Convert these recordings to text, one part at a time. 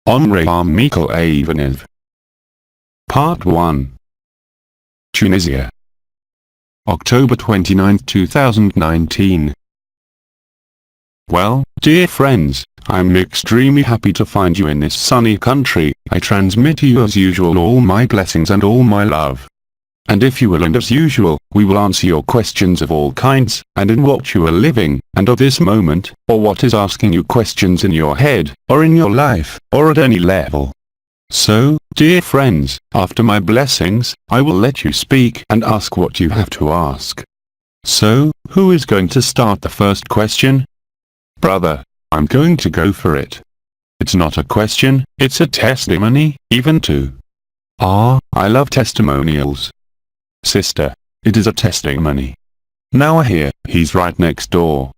AIVANHOV. Part 1. Tunisia. October 29, 2019. Well, dear friends, I'm extremely happy to find you in this sunny country. I transmit to you as usual all my blessings and all my love. And if you will, and as usual, we will answer your questions of all kinds, and in what you are living, and at this moment, or what is asking you questions in your head, or in your life, or at any level. So, dear friends, after my blessings, I will let you speak and ask what you have to ask. So, who is going to start the first question? Brother, I'm going to go for it. It's not a question, it's a testimony, even too. I love testimonials. Sister, it is a testimony. Now I hear, he's right next door.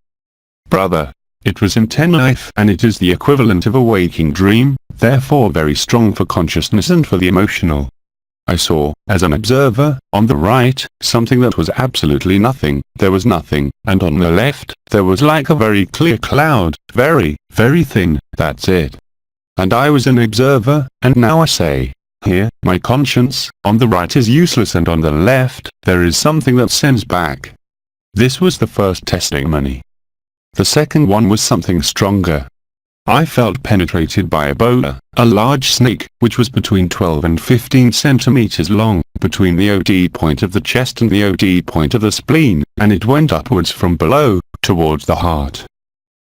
Brother, it was in 10 life and it is the equivalent of a waking dream, therefore very strong for consciousness and for the emotional. I saw, as an observer, on the right, something that was absolutely nothing, there was nothing, and on the left, there was like a very clear cloud, very, very thin, that's it. And I was an observer, and now I say, here, my conscience, on the right is useless and on the left, there is something that sends back. This was the first testimony. The second one was something stronger. I felt penetrated by a boa, a large snake, which was between 12 and 15 centimeters long, between the OD point of the chest and the OD point of the spleen, and it went upwards from below, towards the heart.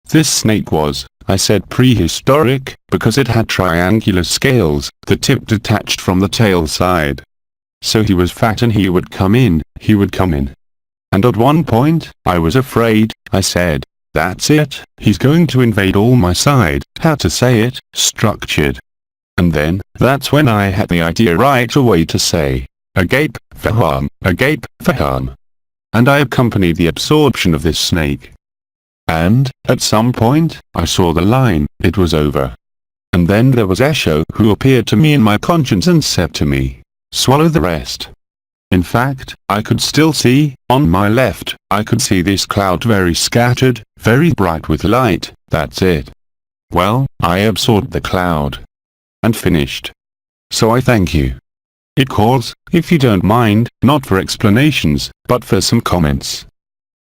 This snake was, I said, prehistoric, because it had triangular scales, the tip detached from the tail side. So he was fat and he would come in. And at one point, I was afraid, I said, that's it, he's going to invade all my side, how to say it, structured. And then, that's when I had the idea right away to say, agape for harm, agape for harm. And I accompanied the absorption of this snake. And, at some point, I saw the line, it was over. And then there was Esho who appeared to me in my conscience and said to me, swallow the rest. In fact, I could still see, on my left, I could see this cloud very scattered, very bright with light, that's it. Well, I absorbed the cloud. And finished. So I thank you. It calls, if you don't mind, not for explanations, but for some comments.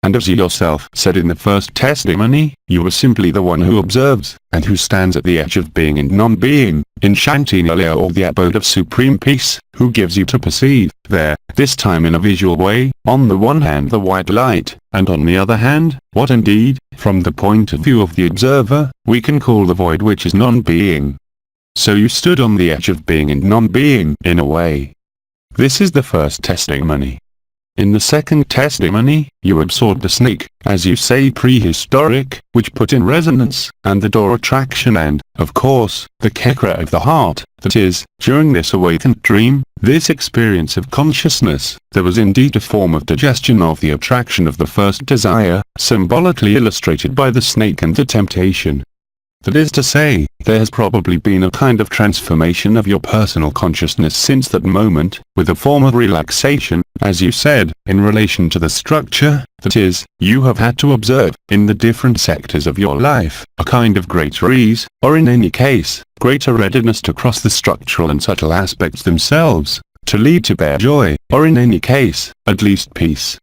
And as you yourself said in the first testimony, you were simply the one who observes, and who stands at the edge of being and non-being, in Shantinalaya or the abode of supreme peace, who gives you to perceive, there, this time in a visual way, on the one hand the white light, and on the other hand, what indeed, from the point of view of the observer, we can call the void which is non-being. So you stood on the edge of being and non-being, in a way. This is the first testimony. In the second testimony, you absorbed the snake, as you say prehistoric, which put in resonance, and the door attraction and, of course, the chakra of the heart, that is, during this awakened dream, this experience of consciousness, there was indeed a form of digestion of the attraction of the first desire, symbolically illustrated by the snake and the temptation. That is to say, there has probably been a kind of transformation of your personal consciousness since that moment, with a form of relaxation, as you said, in relation to the structure, that is, you have had to observe, in the different sectors of your life, a kind of greater ease, or in any case, greater readiness to cross the structural and subtle aspects themselves, to lead to bare joy, or in any case, at least peace.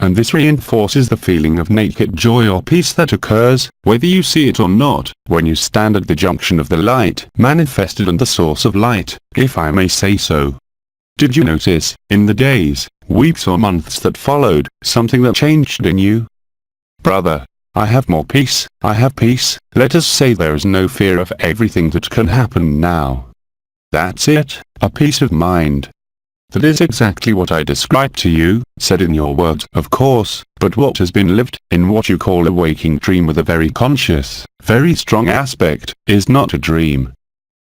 And this reinforces the feeling of naked joy or peace that occurs, whether you see it or not, when you stand at the junction of the light manifested and the source of light, if I may say so. Did you notice, in the days, weeks or months that followed, something that changed in you? Brother, I have more peace, I have peace, let us say there is no fear of everything that can happen now. That's it, a peace of mind. That is exactly what I described to you, said in your words, of course, but what has been lived, in what you call a waking dream with a very conscious, very strong aspect, is not a dream.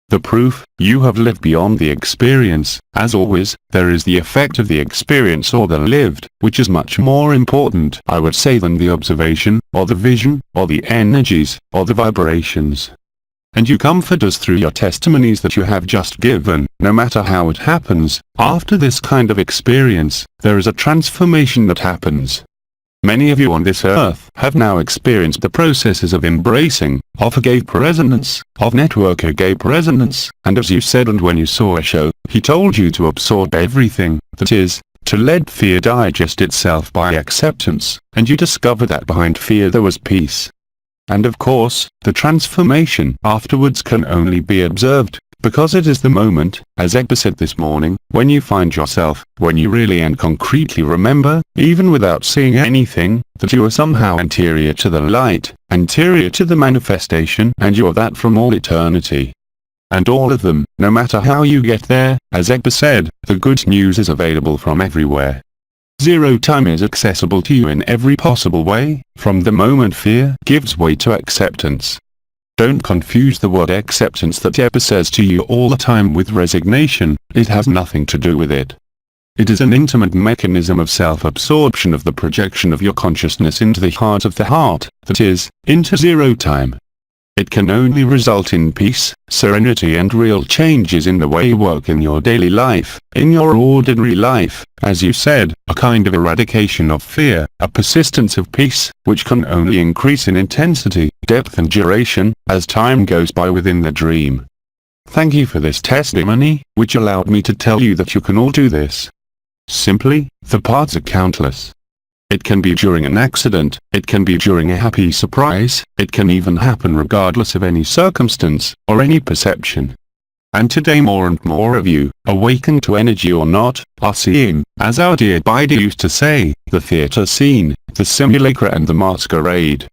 The proof, you have lived beyond the experience, as always, there is the effect of the experience or the lived, which is much more important, I would say, than the observation, or the vision, or the energies, or the vibrations. And you comfort us through your testimonies that you have just given, no matter how it happens, after this kind of experience, there is a transformation that happens. Many of you on this earth have now experienced the processes of embracing, of agape resonance, of network agape resonance, and as you said, and when you saw a show, he told you to absorb everything, that is, to let fear digest itself by acceptance, and you discover that behind fear there was peace. And of course, the transformation afterwards can only be observed, because it is the moment, as Ebba said this morning, when you find yourself, when you really and concretely remember, even without seeing anything, that you are somehow anterior to the light, anterior to the manifestation, and you are that from all eternity. And all of them, no matter how you get there, as Ebba said, the good news is available from everywhere. Zero time is accessible to you in every possible way, from the moment fear gives way to acceptance. Don't confuse the word acceptance that Ebba says to you all the time with resignation. It has nothing to do with it. It is an intimate mechanism of self-absorption, of the projection of your consciousness into the heart of the heart, that is, into zero time. It can only result in peace, serenity and real changes in the way you work in your daily life, in your ordinary life, as you said, a kind of eradication of fear, a persistence of peace, which can only increase in intensity, depth and duration, as time goes by within the dream. Thank you for this testimony, which allowed me to tell you that you can all do this. Simply, the paths are countless. It can be during an accident, it can be during a happy surprise, it can even happen regardless of any circumstance, or any perception. And today more and more of you, awakened to energy or not, are seeing, as our dear Biddy used to say, the theatre scene, the simulacra and the masquerade.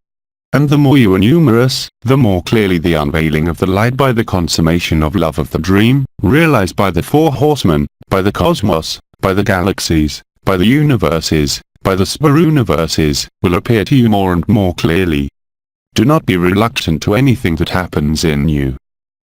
And the more you are numerous, the more clearly the unveiling of the light by the consummation of love of the dream, realized by the four horsemen, by the cosmos, by the galaxies, by the universes, by the spiruniverses, will appear to you more and more clearly. Do not be reluctant to anything that happens in you.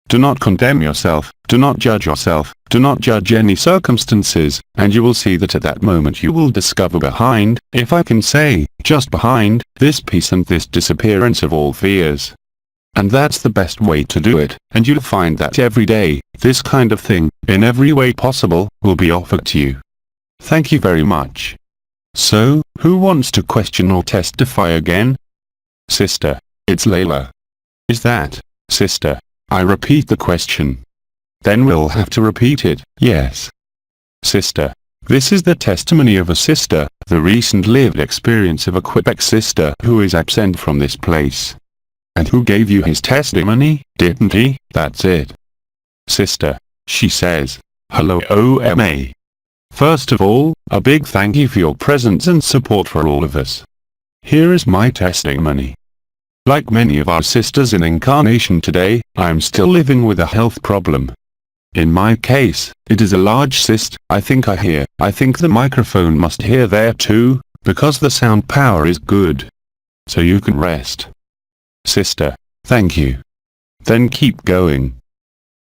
Do not condemn yourself, do not judge yourself, do not judge any circumstances, and you will see that at that moment you will discover behind, if I can say, just behind, this peace and this disappearance of all fears. And that's the best way to do it, and you'll find that every day, this kind of thing, in every way possible, will be offered to you. Thank you very much. So, who wants to question or testify again? Sister, it's Layla. Is that, sister? I repeat the question. Then we'll have to repeat it, yes. Sister, this is the testimony of a sister, the recent lived experience of a Quebec sister who is absent from this place. And who gave you his testimony, didn't he? That's it. Sister, she says, hello OMA. First of all, a big thank you for your presence and support for all of us. Here is my testimony. Like many of our sisters in incarnation today, I am still living with a health problem. In my case, it is a large cyst. I think the microphone must hear there too, because the sound power is good. So you can rest. Sister, thank you. Then keep going.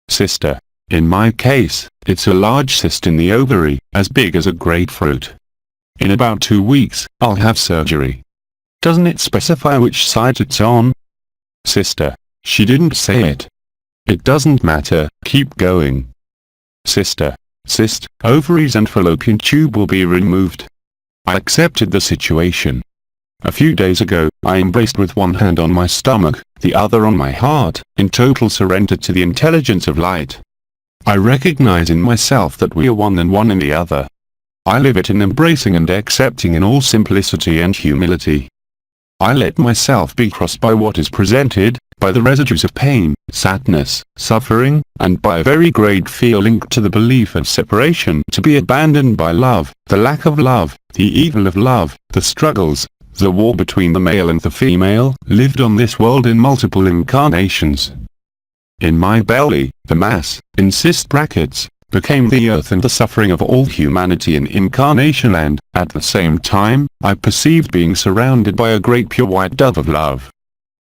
Sister, in my case, it's a large cyst in the ovary, as big as a grapefruit. In about 2 weeks, I'll have surgery. Doesn't it specify which side it's on? Sister, she didn't say it. It doesn't matter, keep going. Sister, cyst, ovaries and fallopian tube will be removed. I accepted the situation. A few days ago, I embraced with one hand on my stomach, the other on my heart, in total surrender to the intelligence of light. I recognize in myself that we are one and one in the other. I live it in embracing and accepting in all simplicity and humility. I let myself be crossed by what is presented, by the residues of pain, sadness, suffering, and by a very great fear linked to the belief of separation to be abandoned by love, the lack of love, the evil of love, the struggles, the war between the male and the female, lived on this world in multiple incarnations. In my belly, the mass, in cyst brackets, became the earth and the suffering of all humanity in incarnation, and, at the same time, I perceived being surrounded by a great pure white dove of love.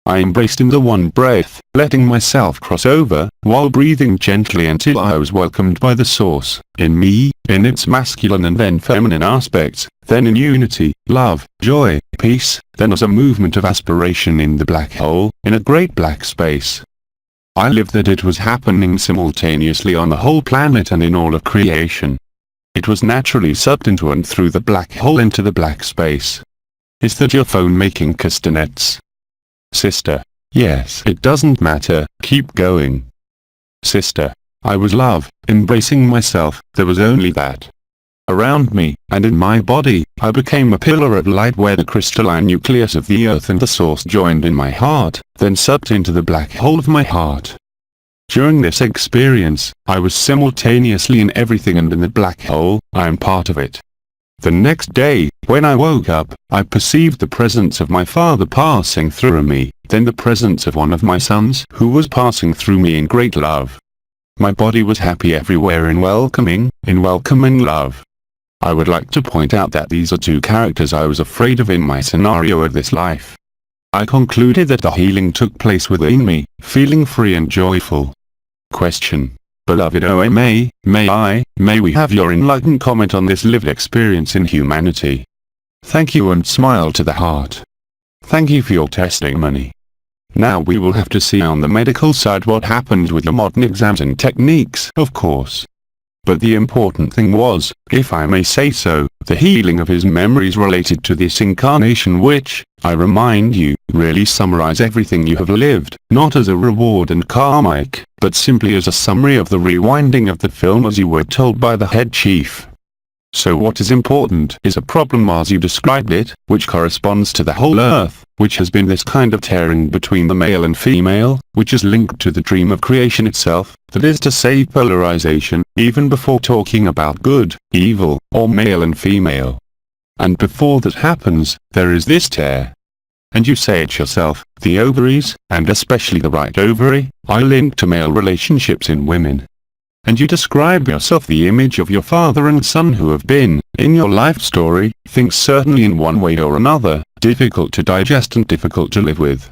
I embraced in the one breath, letting myself cross over, while breathing gently until I was welcomed by the source, in me, in its masculine and then feminine aspects, then in unity, love, joy, peace, then as a movement of aspiration in the black hole, in a great black space. I lived that it was happening simultaneously on the whole planet and in all of creation. It was naturally sucked into and through the black hole into the black space. Is that your phone making castanets? Sister. Yes, it doesn't matter, keep going. Sister. I was love, embracing myself, there was only that. Around me, and in my body, I became a pillar of light where the crystalline nucleus of the earth and the source joined in my heart, then sucked into the black hole of my heart. During this experience, I was simultaneously in everything and in the black hole, I am part of it. The next day, when I woke up, I perceived the presence of my father passing through me, then the presence of one of my sons who was passing through me in great love. My body was happy everywhere in welcoming love. I would like to point out that these are two characters I was afraid of in my scenario of this life. I concluded that the healing took place within me, feeling free and joyful. Question. Beloved OMA, may we have your enlightened comment on this lived experience in humanity? Thank you and smile to the heart. Thank you for your testimony. Now we will have to see on the medical side what happened with the modern exams and techniques, of course. But the important thing was, if I may say so, the healing of his memories related to this incarnation which, I remind you, really summarize everything you have lived, not as a reward and karmic, but simply as a summary of the rewinding of the film as you were told by the head chief. So what is important is a problem as you described it, which corresponds to the whole earth, which has been this kind of tearing between the male and female, which is linked to the dream of creation itself, that is to say polarization, even before talking about good, evil, or male and female. And before that happens, there is this tear. And you say it yourself, the ovaries, and especially the right ovary, are linked to male relationships in women. And you describe yourself the image of your father and son who have been, in your life story, things certainly in one way or another, difficult to digest and difficult to live with.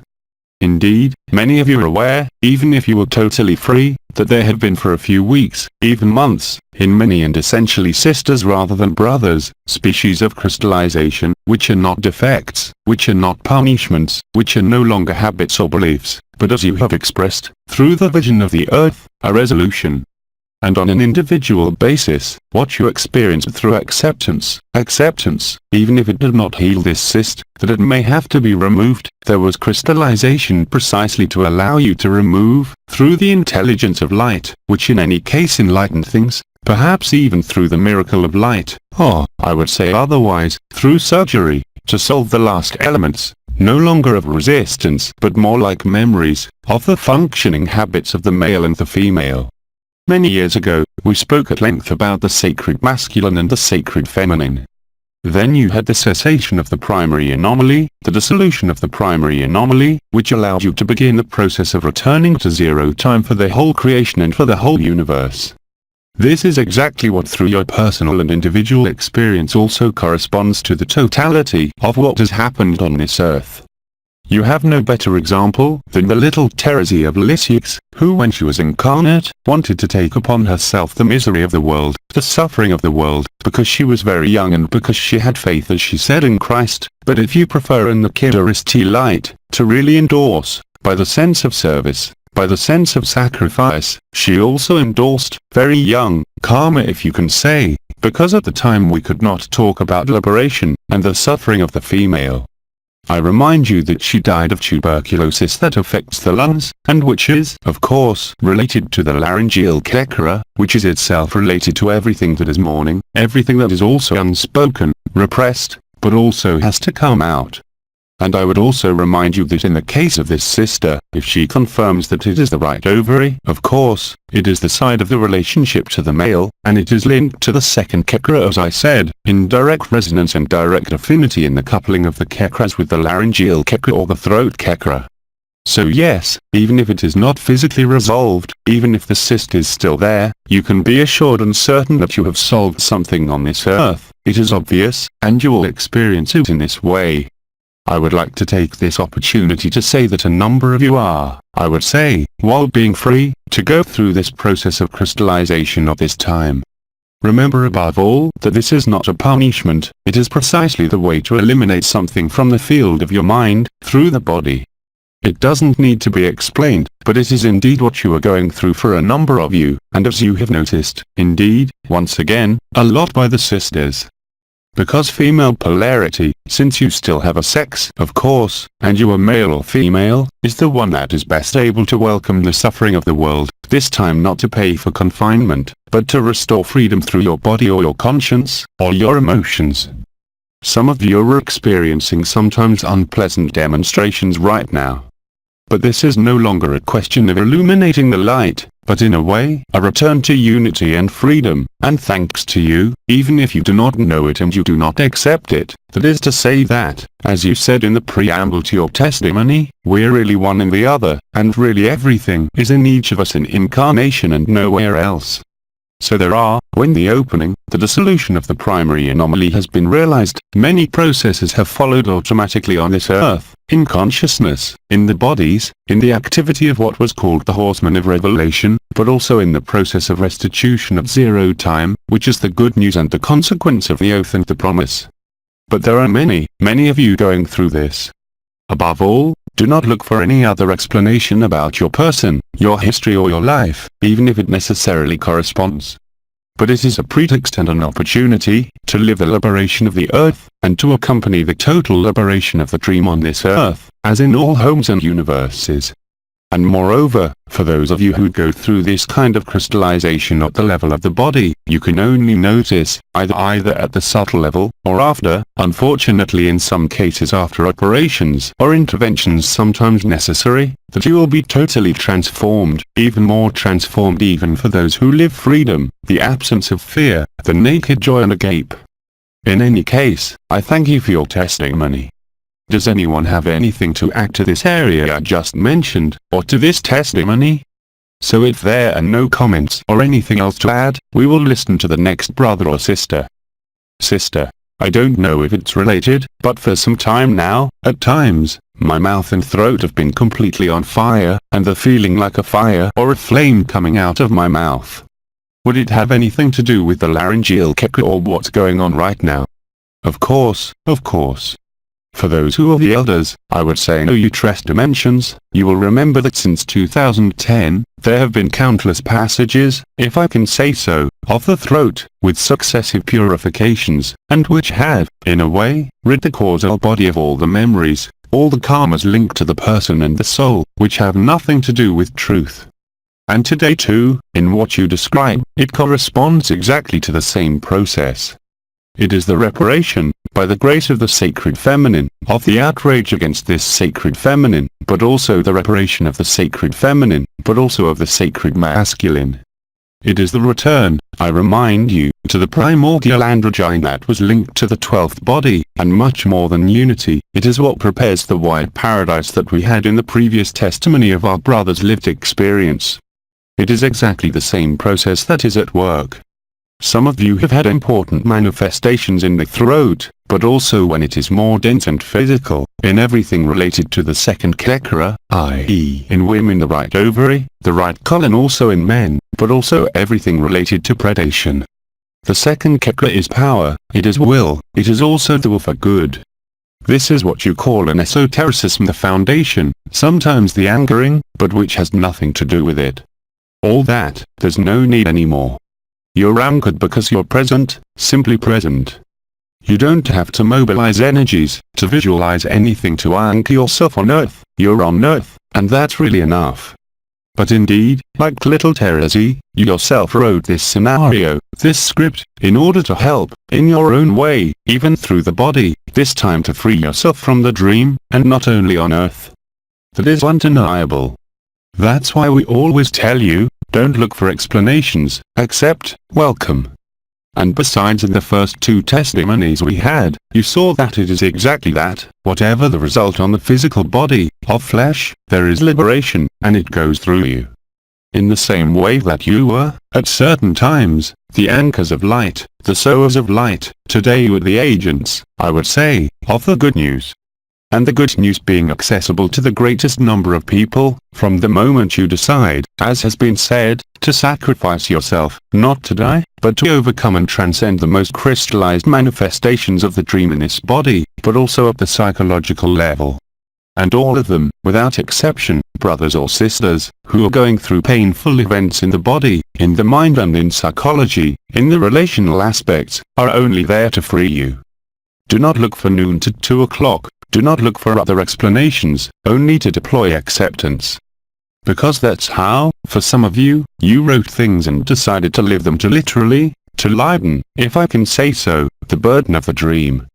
Indeed, many of you are aware, even if you were totally free, that there have been for a few weeks, even months, in many and essentially sisters rather than brothers, species of crystallization, which are not defects, which are not punishments, which are no longer habits or beliefs, but as you have expressed, through the vision of the earth, a resolution. And on an individual basis, what you experienced through acceptance, even if it did not heal this cyst, that it may have to be removed, there was crystallization precisely to allow you to remove, through the intelligence of light, which in any case enlightened things, perhaps even through the miracle of light, or, I would say otherwise, through surgery, to solve the last elements, no longer of resistance but more like memories, of the functioning habits of the male and the female. Many years ago, we spoke at length about the sacred masculine and the sacred feminine. Then you had the cessation of the primary anomaly, the dissolution of the primary anomaly, which allowed you to begin the process of returning to zero time for the whole creation and for the whole universe. This is exactly what through your personal and individual experience also corresponds to the totality of what has happened on this earth. You have no better example than the little Teresa of Lisieux, who when she was incarnate, wanted to take upon herself the misery of the world, the suffering of the world, because she was very young and because she had faith as she said in Christ, but if you prefer in the Kidaristi light, to really endorse, by the sense of service, by the sense of sacrifice, she also endorsed, very young, karma if you can say, because at the time we could not talk about liberation, and the suffering of the female. I remind you that she died of tuberculosis that affects the lungs, and which is, of course, related to the laryngeal chakra, which is itself related to everything that is mourning, everything that is also unspoken, repressed, but also has to come out. And I would also remind you that in the case of this sister, if she confirms that it is the right ovary, of course, it is the side of the relationship to the male, and it is linked to the second chakra as I said, in direct resonance and direct affinity in the coupling of the chakras with the laryngeal chakra or the throat chakra. So yes, even if it is not physically resolved, even if the cyst is still there, you can be assured and certain that you have solved something on this earth, it is obvious, and you will experience it in this way. I would like to take this opportunity to say that a number of you are, I would say, while being free, to go through this process of crystallization of this time. Remember above all that this is not a punishment, it is precisely the way to eliminate something from the field of your mind, through the body. It doesn't need to be explained, but it is indeed what you are going through for a number of you, and as you have noticed, indeed, once again, a lot by the sisters. Because female polarity, since you still have a sex, of course, and you are male or female, is the one that is best able to welcome the suffering of the world, this time not to pay for confinement, but to restore freedom through your body or your conscience, or your emotions. Some of you are experiencing sometimes unpleasant demonstrations right now. But this is no longer a question of illuminating the light, but in a way, a return to unity and freedom, and thanks to you, even if you do not know it and you do not accept it, that is to say that, as you said in the preamble to your testimony, we're really one in the other, and really everything is in each of us in incarnation and nowhere else. So there are, when the opening, the dissolution of the primary anomaly has been realized, many processes have followed automatically on this earth, in consciousness, in the bodies, in the activity of what was called the horsemen of revelation, but also in the process of restitution of zero time, which is the good news and the consequence of the oath and the promise. But there are many, many of you going through this. Above all, do not look for any other explanation about your person, your history or your life, even if it necessarily corresponds. But it is a pretext and an opportunity to live the liberation of the earth, and to accompany the total liberation of the dream on this earth, as in all homes and universes. And moreover, for those of you who go through this kind of crystallization at the level of the body, you can only notice, either at the subtle level, or after, unfortunately in some cases after operations or interventions sometimes necessary, that you will be totally transformed, even more transformed even for those who live freedom, the absence of fear, the naked joy and agape. In any case, I thank you for your testimony. Does anyone have anything to add to this area I just mentioned, or to this testimony? So if there are no comments or anything else to add, we will listen to the next brother or sister. Sister, I don't know if it's related, but for some time now, at times, my mouth and throat have been completely on fire, and the feeling like a fire or a flame coming out of my mouth. Would it have anything to do with the laryngeal chakra or what's going on right now? Of course, of course. For those who are the elders, I would say know you trust dimensions, you will remember that since 2010, there have been countless passages, if I can say so, of the throat, with successive purifications, and which have, in a way, rid the causal body of all the memories, all the karmas linked to the person and the soul, which have nothing to do with truth. And today too, in what you describe, it corresponds exactly to the same process. It is the reparation, by the grace of the sacred feminine, of the outrage against this sacred feminine, but also the reparation of the sacred feminine, but also of the sacred masculine. It is the return, I remind you, to the primordial androgyne that was linked to the 12th body, and much more than unity, it is what prepares the wide paradise that we had in the previous testimony of our brother's lived experience. It is exactly the same process that is at work. Some of you have had important manifestations in the throat, but also when it is more dense and physical, in everything related to the second chakra, i.e. in women the right ovary, the right colon also in men, but also everything related to predation. The second chakra is power, it is will, it is also the will for good. This is what you call an esotericism, the foundation, sometimes the anchoring, but which has nothing to do with it. All that, there's no need anymore. You're anchored because you're present, simply present. You don't have to mobilize energies, to visualize anything to anchor yourself on earth, you're on earth, and that's really enough. But indeed, like little Terezi, you yourself wrote this scenario, this script, in order to help, in your own way, even through the body, this time to free yourself from the dream, and not only on earth. That is undeniable. That's why we always tell you, don't look for explanations, accept, welcome. And besides in the first two testimonies we had, you saw that it is exactly that, whatever the result on the physical body, of flesh, there is liberation, and it goes through you. In the same way that you were, at certain times, the anchors of light, the sowers of light, today you are the agents, I would say, of the good news. And the good news being accessible to the greatest number of people, from the moment you decide, as has been said, to sacrifice yourself, not to die, but to overcome and transcend the most crystallized manifestations of the dream in this body, but also at the psychological level. And all of them, without exception, brothers or sisters, who are going through painful events in the body, in the mind and in psychology, in the relational aspects, are only there to free you. Do not look for noon to 2 o'clock, do not look for other explanations, only to deploy acceptance. Because that's how, for some of you, you wrote things and decided to live them to literally, to lighten, if I can say so, the burden of the dream.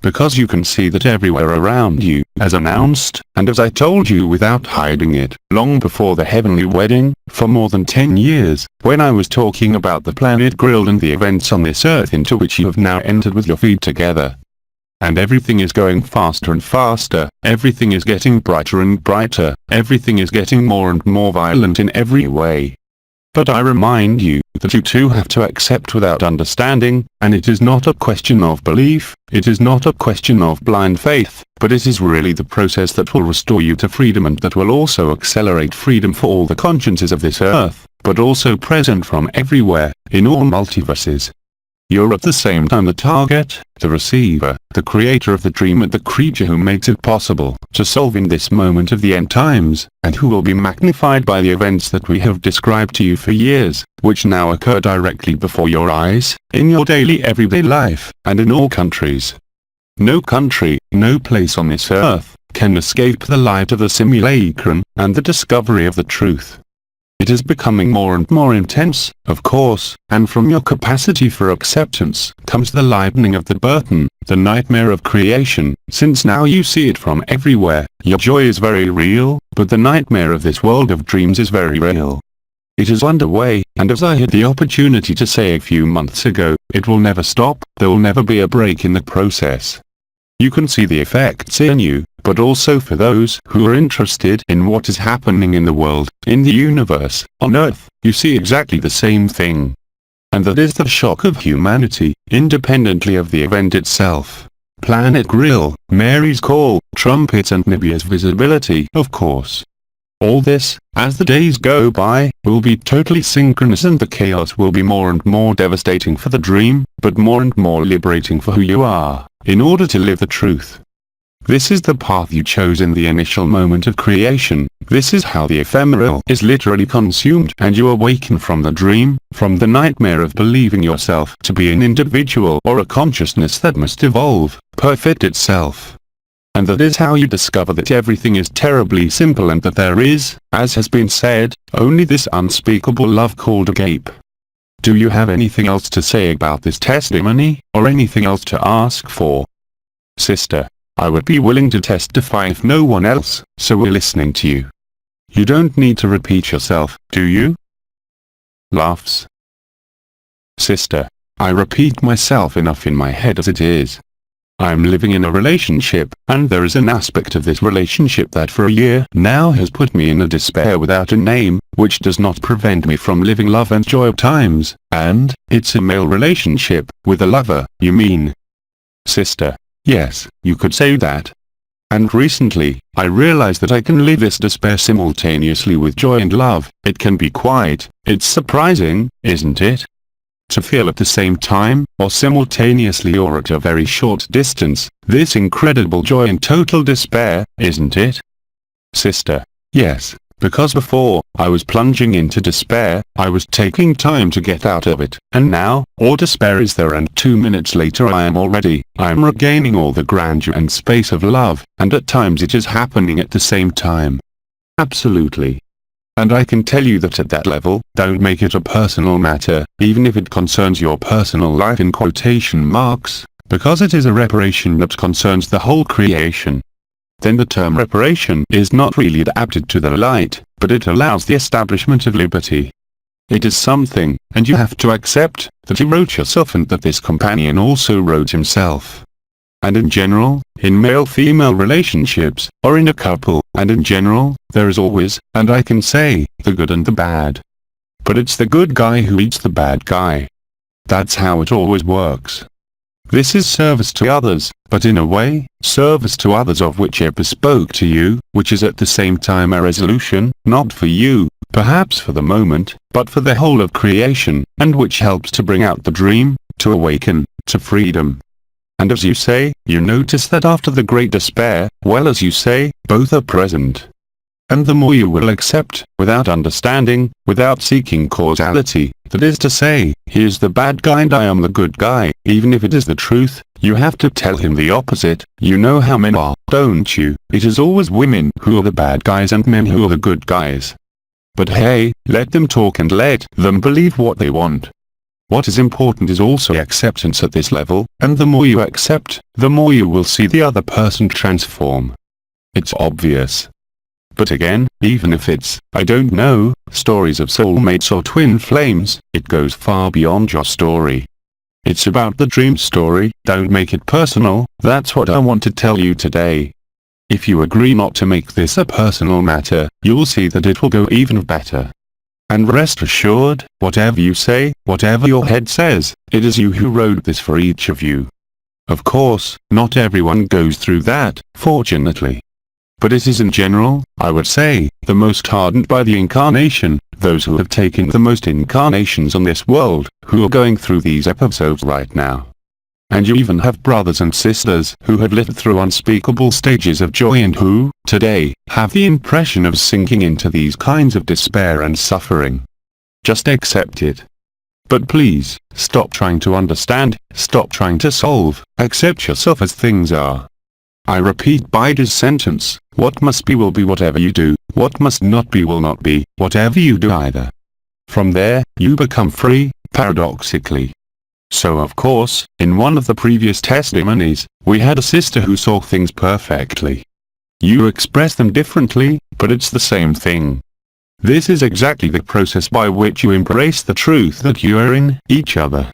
Because you can see that everywhere around you, as announced, and as I told you without hiding it, long before the heavenly wedding, for more than 10 years, when I was talking about the planet Grill and the events on this earth into which you have now entered with your feet together. And everything is going faster and faster, everything is getting brighter and brighter, everything is getting more and more violent in every way. But I remind you, that you too have to accept without understanding, and it is not a question of belief, it is not a question of blind faith, but it is really the process that will restore you to freedom and that will also accelerate freedom for all the consciences of this earth, but also present from everywhere, in all multiverses. You're at the same time the target, the receiver, the creator of the dream and the creature who makes it possible to solve in this moment of the end times, and who will be magnified by the events that we have described to you for years, which now occur directly before your eyes, in your daily everyday life, and in all countries. No country, no place on this earth, can escape the light of the simulacrum, and the discovery of the truth. It is becoming more and more intense, of course, and from your capacity for acceptance comes the lightening of the burden, the nightmare of creation, since now you see it from everywhere. Your joy is very real, but the nightmare of this world of dreams is very real. It is underway, and as I had the opportunity to say a few months ago, it will never stop, there will never be a break in the process. You can see the effects in you, but also for those who are interested in what is happening in the world, in the universe, on Earth, you see exactly the same thing. And that is the shock of humanity, independently of the event itself. Planet Grill, Mary's Call, trumpets and Nibia's visibility, of course. All this, as the days go by, will be totally synchronous and the chaos will be more and more devastating for the dream, but more and more liberating for who you are, in order to live the truth. This is the path you chose in the initial moment of creation, this is how the ephemeral is literally consumed and you awaken from the dream, from the nightmare of believing yourself to be an individual or a consciousness that must evolve, perfect itself. And that is how you discover that everything is terribly simple and that there is, as has been said, only this unspeakable love called agape. Do you have anything else to say about this testimony, or anything else to ask for? Sister, I would be willing to testify if no one else, so we're listening to you. You don't need to repeat yourself, do you? Laughs. Sister, I repeat myself enough in my head as it is. I'm living in a relationship, and there is an aspect of this relationship that for a year now has put me in a despair without a name, which does not prevent me from living love and joy at times, and, it's a male relationship, with a lover, you mean? Sister, yes, you could say that. And recently, I realized that I can live this despair simultaneously with joy and love. It can be it's surprising, isn't it? To feel at the same time, or simultaneously or at a very short distance, this incredible joy and total despair, isn't it? Sister, yes, because before, I was plunging into despair, I was taking time to get out of it, and now, all despair is there and 2 minutes later I am regaining all the grandeur and space of love, and at times it is happening at the same time. Absolutely. And I can tell you that at that level, don't make it a personal matter, even if it concerns your personal life in quotation marks, because it is a reparation that concerns the whole creation. Then the term reparation is not really adapted to the light, but it allows the establishment of liberty. It is something, and you have to accept, that you wrote yourself and that this companion also wrote himself. And in general, in male-female relationships, or in a couple, and in general, there is always, and I can say, the good and the bad. But it's the good guy who eats the bad guy. That's how it always works. This is service to others, but in a way, service to others of which are bespoke to you, which is at the same time a resolution, not for you, perhaps for the moment, but for the whole of creation, and which helps to bring out the dream, to awaken, to freedom. And as you say, you notice that after the great despair, well as you say, both are present. And the more you will accept, without understanding, without seeking causality, that is to say, he is the bad guy and I am the good guy, even if it is the truth, you have to tell him the opposite. You know how men are, don't you? It is always women who are the bad guys and men who are the good guys. But hey, let them talk and let them believe what they want. What is important is also acceptance at this level, and the more you accept, the more you will see the other person transform. It's obvious. But again, even if it's, I don't know, stories of soulmates or twin flames, it goes far beyond your story. It's about the dream story. Don't make it personal. That's what I want to tell you today. If you agree not to make this a personal matter, you'll see that it will go even better. And rest assured, whatever you say, whatever your head says, it is you who wrote this for each of you. Of course, not everyone goes through that, fortunately. But it is in general, I would say, the most hardened by the incarnation, those who have taken the most incarnations on this world, who are going through these episodes right now. And you even have brothers and sisters who have lived through unspeakable stages of joy and who, today, have the impression of sinking into these kinds of despair and suffering. Just accept it. But please, stop trying to understand, stop trying to solve, accept yourself as things are. I repeat Baida's sentence, what must be will be whatever you do, what must not be will not be, whatever you do either. From there, you become free, paradoxically. So of course, in one of the previous testimonies, we had a sister who saw things perfectly. You express them differently, but it's the same thing. This is exactly the process by which you embrace the truth that you are in each other.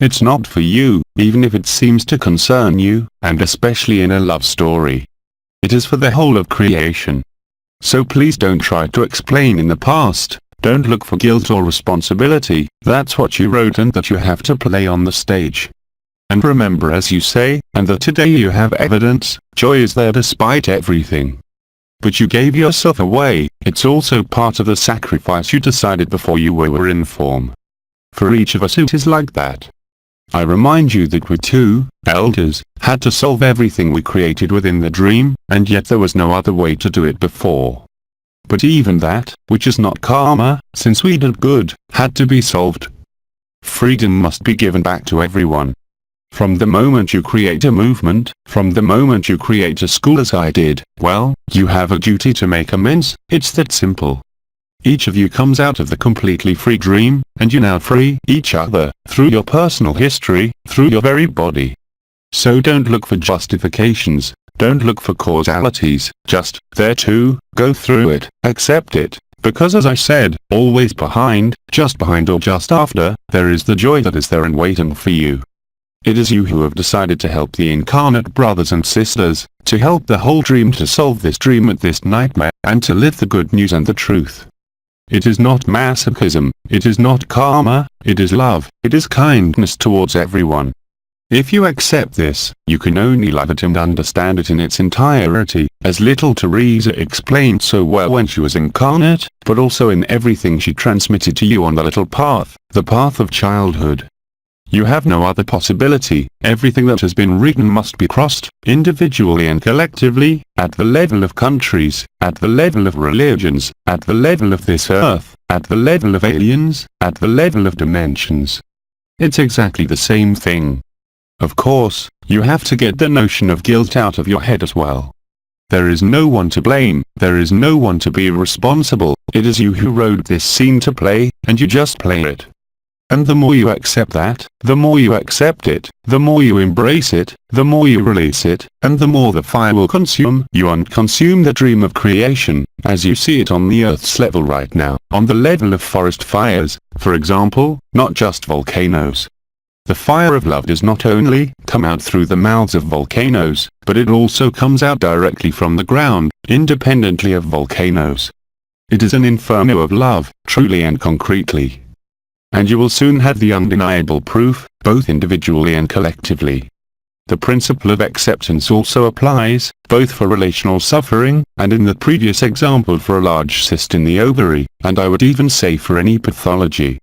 It's not for you, even if it seems to concern you, and especially in a love story. It is for the whole of creation. So please don't try to explain in the past, don't look for guilt or responsibility, that's what you wrote and that you have to play on the stage. And remember, as you say, and that today you have evidence, joy is there despite everything. But you gave yourself away, it's also part of the sacrifice you decided before you were in form. For each of us it is like that. I remind you that we too, elders, had to solve everything we created within the dream, and yet there was no other way to do it before. But even that, which is not karma, since we did good, had to be solved. Freedom must be given back to everyone. From the moment you create a movement, from the moment you create a school as I did, well, you have a duty to make amends, it's that simple. Each of you comes out of the completely free dream, and you now free each other, through your personal history, through your very body. So don't look for justifications, don't look for causalities, just, there too, go through it, accept it, because as I said, always behind, just behind or just after, there is the joy that is there and waiting for you. It is you who have decided to help the incarnate brothers and sisters, to help the whole dream to solve this dream at this nightmare, and to live the good news and the truth. It is not masochism, it is not karma, it is love, it is kindness towards everyone. If you accept this, you can only love it and understand it in its entirety, as little Teresa explained so well when she was incarnate, but also in everything she transmitted to you on the little path, the path of childhood. You have no other possibility, everything that has been written must be crossed, individually and collectively, at the level of countries, at the level of religions, at the level of this earth, at the level of aliens, at the level of dimensions. It's exactly the same thing. Of course, you have to get the notion of guilt out of your head as well. There is no one to blame, there is no one to be responsible, it is you who wrote this scene to play, and you just play it. And the more you accept that, the more you accept it, the more you embrace it, the more you release it, and the more the fire will consume you and consume the dream of creation, as you see it on the Earth's level right now, on the level of forest fires, for example, not just volcanoes. The fire of love does not only come out through the mouths of volcanoes, but it also comes out directly from the ground, independently of volcanoes. It is an inferno of love, truly and concretely. And you will soon have the undeniable proof, both individually and collectively. The principle of acceptance also applies, both for relational suffering, and in the previous example for a large cyst in the ovary, and I would even say for any pathology.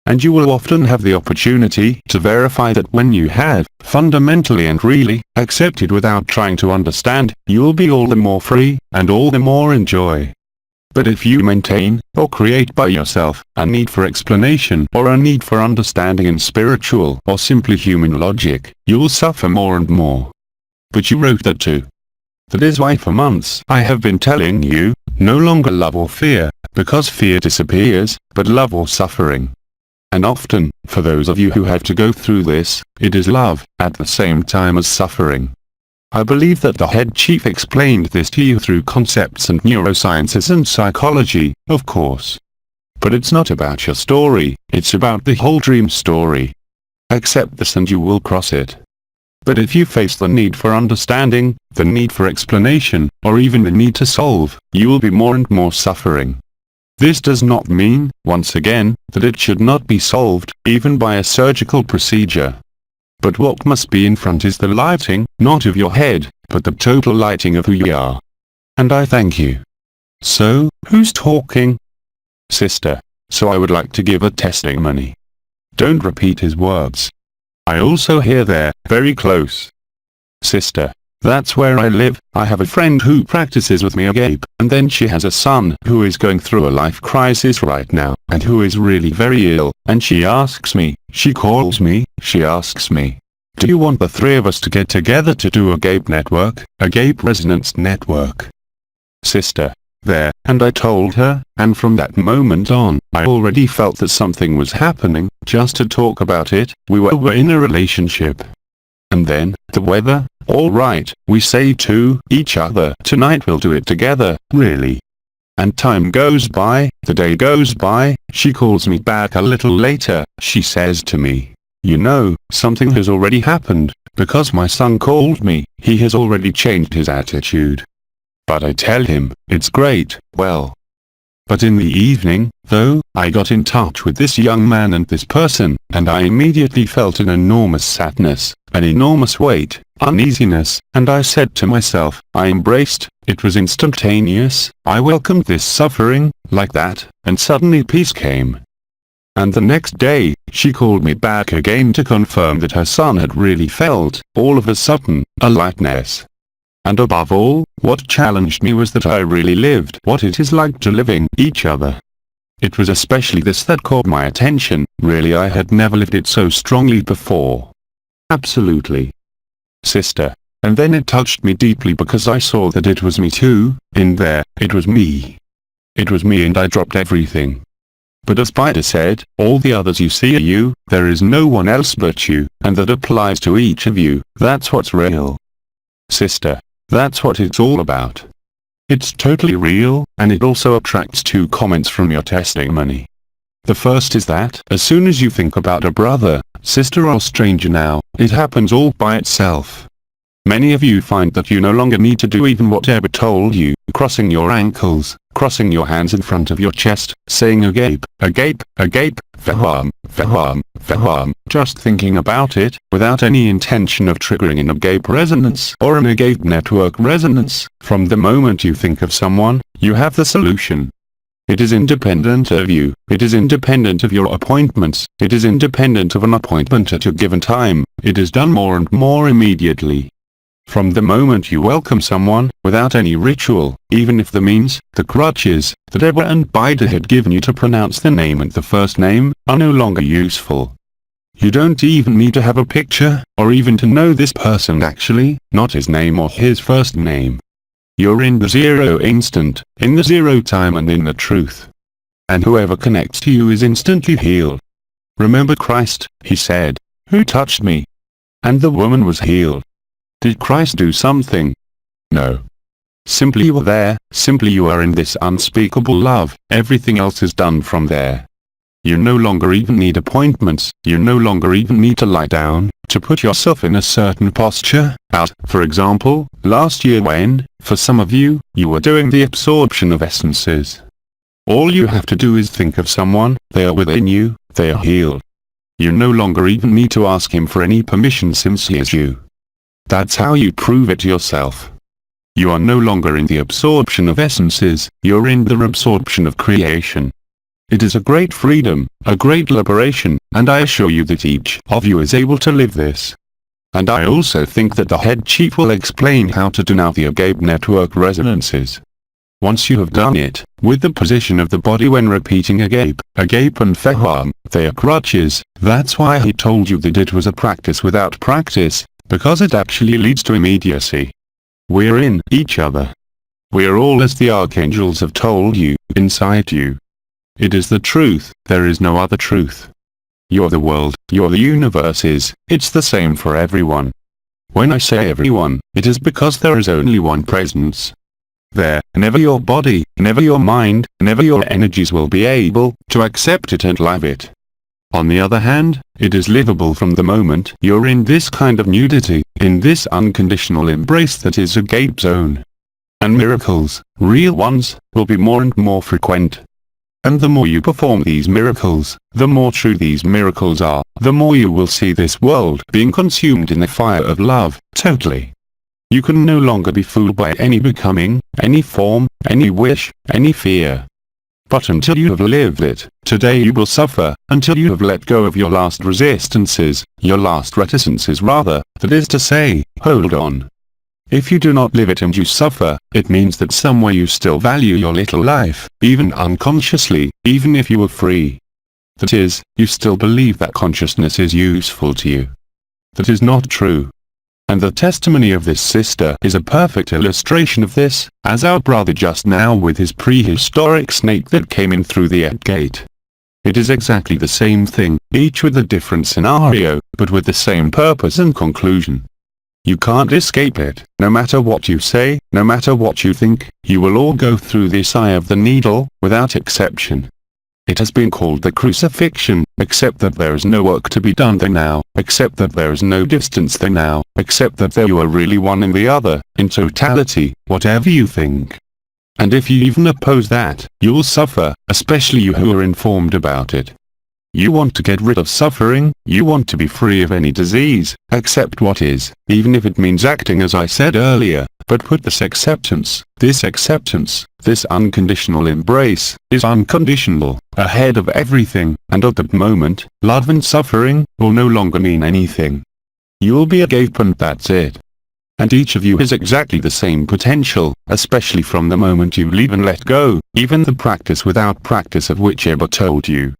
And you will often have the opportunity to verify that when you have, fundamentally and really, accepted without trying to understand, you will be all the more free, and all the more in joy. But if you maintain, or create by yourself, a need for explanation or a need for understanding in spiritual or simply human logic, you will suffer more and more. But you wrote that too. That is why for months I have been telling you, no longer love or fear, because fear disappears, but love or suffering. And often, for those of you who have to go through this, it is love, at the same time as suffering. I believe that the head chief explained this to you through concepts and neurosciences and psychology, of course. But it's not about your story, it's about the whole dream story. Accept this and you will cross it. But if you face the need for understanding, the need for explanation, or even the need to solve, you will be more and more suffering. This does not mean, once again, that it should not be solved, even by a surgical procedure. But what must be in front is the lighting, not of your head, but the total lighting of who you are. And I thank you. So, who's talking? Sister. So I would like to give a testimony. Don't repeat his words. I also hear there, very close. Sister. That's where I live. I have a friend who practices with me agape, and then she has a son who is going through a life crisis right now, and who is really very ill, and she asks me, she calls me, she asks me, do you want the three of us to get together to do a agape network, agape resonance network? Sister. There, and I told her, and from that moment on, I already felt that something was happening. Just to talk about it, we were in a relationship. And then, the weather, all right, we say to each other, tonight we'll do it together, really. And time goes by, the day goes by, she calls me back a little later, she says to me, you know, something has already happened, because my son called me, he has already changed his attitude. But I tell him, it's great, well. But in the evening, though, I got in touch with this young man and this person, and I immediately felt an enormous sadness, an enormous weight, uneasiness, and I said to myself, I embraced, it was instantaneous, I welcomed this suffering, like that, and suddenly peace came. And the next day, she called me back again to confirm that her son had really felt, all of a sudden, a lightness. And above all, what challenged me was that I really lived what it is like to living each other. It was especially this that caught my attention, really I had never lived it so strongly before. Absolutely. Sister. And then it touched me deeply because I saw that it was me too, in there, it was me. It was me and I dropped everything. But as Spider said, all the others you see are you, there is no one else but you, and that applies to each of you, that's what's real. Sister. That's what it's all about. It's totally real, and it also attracts two comments from your testimony. The first is that, as soon as you think about a brother, sister or stranger now, it happens all by itself. Many of you find that you no longer need to do even whatever told you, crossing your ankles, crossing your hands in front of your chest, saying agape, agape, agape, faham, faham, faham, just thinking about it, without any intention of triggering an agape resonance or an agape network resonance. From the moment you think of someone, you have the solution. It is independent of you, it is independent of your appointments, it is independent of an appointment at a given time, it is done more and more immediately. From the moment you welcome someone, without any ritual, even if the means, the crutches, that Ebba and Bida had given you to pronounce the name and the first name, are no longer useful. You don't even need to have a picture, or even to know this person actually, not his name or his first name. You're in the zero instant, in the zero time and in the truth. And whoever connects to you is instantly healed. Remember Christ, he said, who touched me? And the woman was healed. Did Christ do something? No. Simply you were there, simply you are in this unspeakable love, everything else is done from there. You no longer even need appointments, you no longer even need to lie down, to put yourself in a certain posture, for example, last year when, for some of you, you were doing the absorption of essences. All you have to do is think of someone, they are within you, they are healed. You no longer even need to ask him for any permission since he is you. That's how you prove it yourself. You are no longer in the absorption of essences, you're in the absorption of creation. It is a great freedom, a great liberation, and I assure you that each of you is able to live this. And I also think that the head chief will explain how to do now the agape network resonances. Once you have done it, with the position of the body when repeating agape and faham, they are crutches. That's why he told you that it was a practice without practice, because it actually leads to immediacy. We're in each other. We're all, as the archangels have told you, inside you. It is the truth, there is no other truth. You're the world, you're the universes, it's the same for everyone. When I say everyone, it is because there is only one presence. There, never your body, never your mind, never your energies will be able to accept it and live it. On the other hand, it is livable from the moment you're in this kind of nudity, in this unconditional embrace that is agape zone. And miracles, real ones, will be more and more frequent. And the more you perform these miracles, the more true these miracles are, the more you will see this world being consumed in the fire of love, totally. You can no longer be fooled by any becoming, any form, any wish, any fear. But until you have lived it, today you will suffer, until you have let go of your last resistances, your last reticences rather, that is to say, hold on. If you do not live it and you suffer, it means that somewhere you still value your little life, even unconsciously, even if you were free. That is, you still believe that consciousness is useful to you. That is not true. And the testimony of this sister is a perfect illustration of this, as our brother just now with his prehistoric snake that came in through the gate. It is exactly the same thing, each with a different scenario, but with the same purpose and conclusion. You can't escape it, no matter what you say, no matter what you think, you will all go through this eye of the needle, without exception. It has been called the crucifixion, except that there is no work to be done there now, except that there is no distance there now, except that there you are really one in the other, in totality, whatever you think. And if you even oppose that, you'll suffer, especially you who are informed about it. You want to get rid of suffering, you want to be free of any disease, accept what is, even if it means acting as I said earlier, but put this acceptance, this unconditional embrace, is unconditional, ahead of everything, and at that moment, love and suffering, will no longer mean anything. You'll be agape and that's it. And each of you has exactly the same potential, especially from the moment you leave and let go, even the practice without practice of which Abba told you.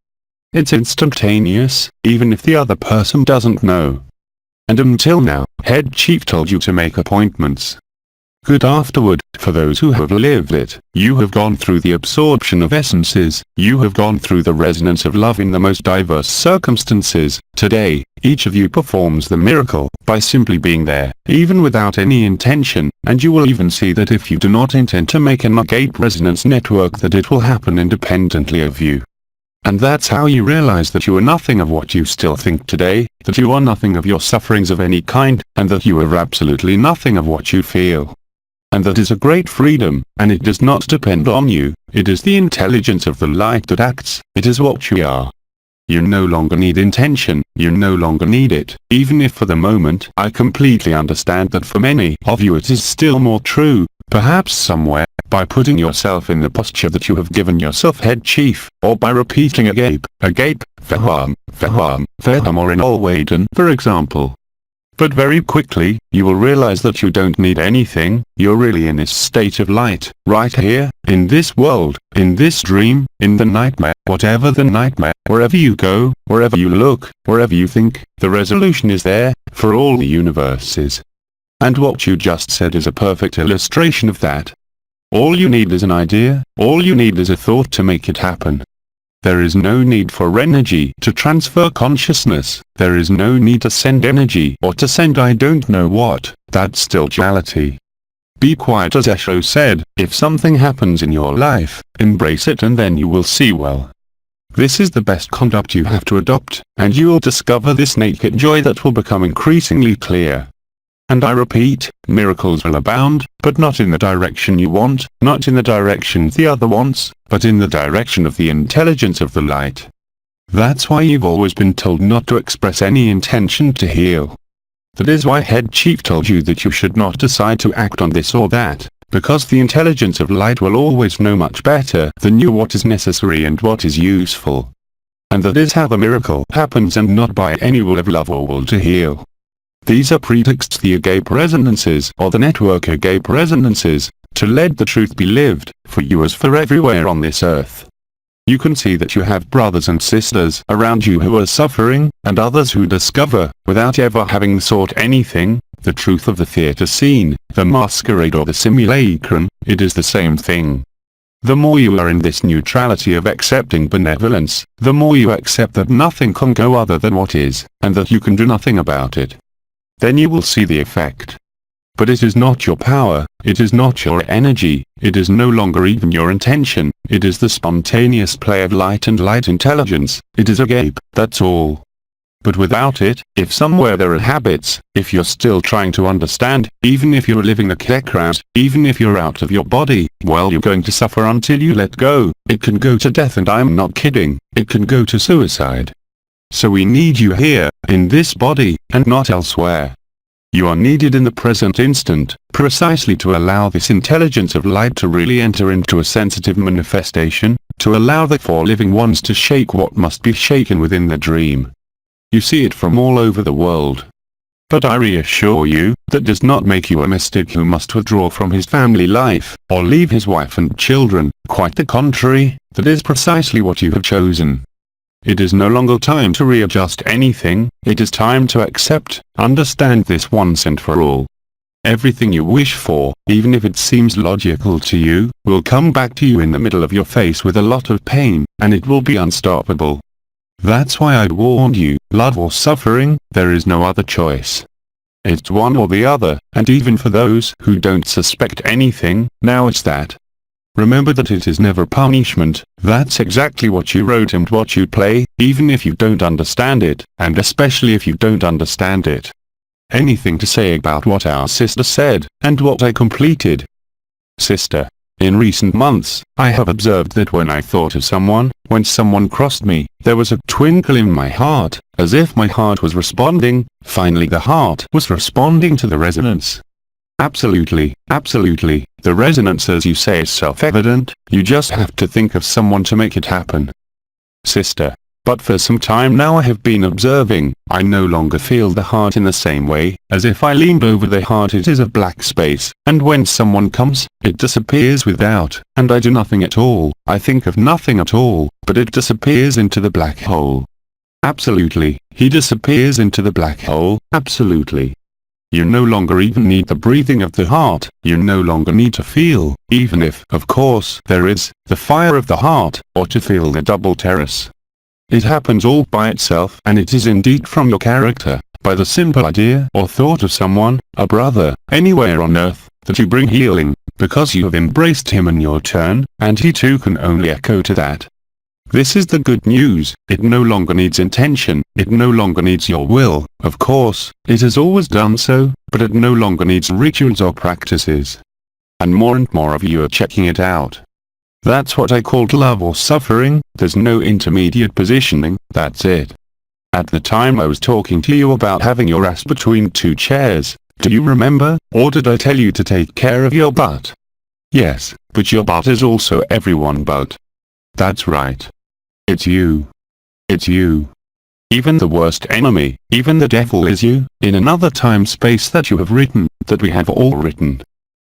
It's instantaneous, even if the other person doesn't know. And until now, head chief told you to make appointments. Good afterward, for those who have lived it, you have gone through the absorption of essences, you have gone through the resonance of love in the most diverse circumstances. Today, each of you performs the miracle, by simply being there, even without any intention, and you will even see that if you do not intend to make an agape resonance network that it will happen independently of you. And that's how you realize that you are nothing of what you still think today, that you are nothing of your sufferings of any kind, and that you are absolutely nothing of what you feel. And that is a great freedom, and it does not depend on you, it is the intelligence of the light that acts, it is what you are. You no longer need intention, you no longer need it, even if for the moment I completely understand that for many of you it is still more true, perhaps somewhere, by putting yourself in the posture that you have given yourself head chief, or by repeating agape, faham, or in AYOUN, for example. But very quickly, you will realize that you don't need anything, you're really in this state of light, right here, in this world, in this dream, in the nightmare, whatever the nightmare, wherever you go, wherever you look, wherever you think, the resolution is there, for all the universes. And what you just said is a perfect illustration of that. All you need is an idea, all you need is a thought to make it happen. There is no need for energy to transfer consciousness, there is no need to send energy or to send I don't know what, that's still duality. Be quiet, as Osho said, if something happens in your life, embrace it and then you will see well. This is the best conduct you have to adopt, and you will discover this naked joy that will become increasingly clear. And I repeat, miracles will abound, but not in the direction you want, not in the direction the other wants, but in the direction of the intelligence of the light. That's why you've always been told not to express any intention to heal. That is why head chief told you that you should not decide to act on this or that, because the intelligence of light will always know much better than you what is necessary and what is useful. And that is how the miracle happens, and not by any will of love or will to heal. These are pretexts, the agape resonances or the network agape resonances, to let the truth be lived, for you as for everywhere on this earth. You can see that you have brothers and sisters around you who are suffering, and others who discover, without ever having sought anything, the truth of the theatre scene, the masquerade or the simulacrum. It is the same thing. The more you are in this neutrality of accepting benevolence, the more you accept that nothing can go other than what is, and that you can do nothing about it. Then you will see the effect. But it is not your power, it is not your energy, it is no longer even your intention, it is the spontaneous play of light and light intelligence, it is a gape, that's all. But without it, if somewhere there are habits, if you're still trying to understand, even if you're living the background, even if you're out of your body, well, you're going to suffer until you let go. It can go to death, and I'm not kidding, it can go to suicide. So we need you here, in this body, and not elsewhere. You are needed in the present instant, precisely to allow this intelligence of light to really enter into a sensitive manifestation, to allow the four living ones to shake what must be shaken within the dream. You see it from all over the world. But I reassure you, that does not make you a mystic who must withdraw from his family life, or leave his wife and children. Quite the contrary, that is precisely what you have chosen. It is no longer time to readjust anything, it is time to accept, understand this once and for all. Everything you wish for, even if it seems logical to you, will come back to you in the middle of your face with a lot of pain, and it will be unstoppable. That's why I warned you, love or suffering, there is no other choice. It's one or the other, and even for those who don't suspect anything, now it's that. Remember that it is never punishment, that's exactly what you wrote and what you play, even if you don't understand it, and especially if you don't understand it. Anything to say about what our sister said, and what I completed? Sister. In recent months, I have observed that when I thought of someone, when someone crossed me, there was a twinkle in my heart, as if my heart was responding. Finally the heart was responding to the resonance. Absolutely, absolutely, the resonance as you say is self-evident, you just have to think of someone to make it happen. Sister. But for some time now I have been observing, I no longer feel the heart in the same way, as if I leaned over the heart it is a black space, and when someone comes, it disappears without, and I do nothing at all, I think of nothing at all, but it disappears into the black hole. Absolutely, he disappears into the black hole, absolutely. You no longer even need the breathing of the heart, you no longer need to feel, even if, of course, there is, the fire of the heart, or to feel the double terrace. It happens all by itself, and it is indeed from your character, by the simple idea or thought of someone, a brother, anywhere on earth, that you bring healing, because you have embraced him in your turn, and he too can only echo to that. This is the good news, it no longer needs intention, it no longer needs your will, of course, it has always done so, but it no longer needs rituals or practices. And more of you are checking it out. That's what I called love or suffering, there's no intermediate positioning, that's it. At the time I was talking to you about having your ass between two chairs, do you remember, or did I tell you to take care of your butt? Yes, but your butt is also everyone but. That's right. It's you. It's you. Even the worst enemy, even the devil is you, in another time-space that you have written, that we have all written.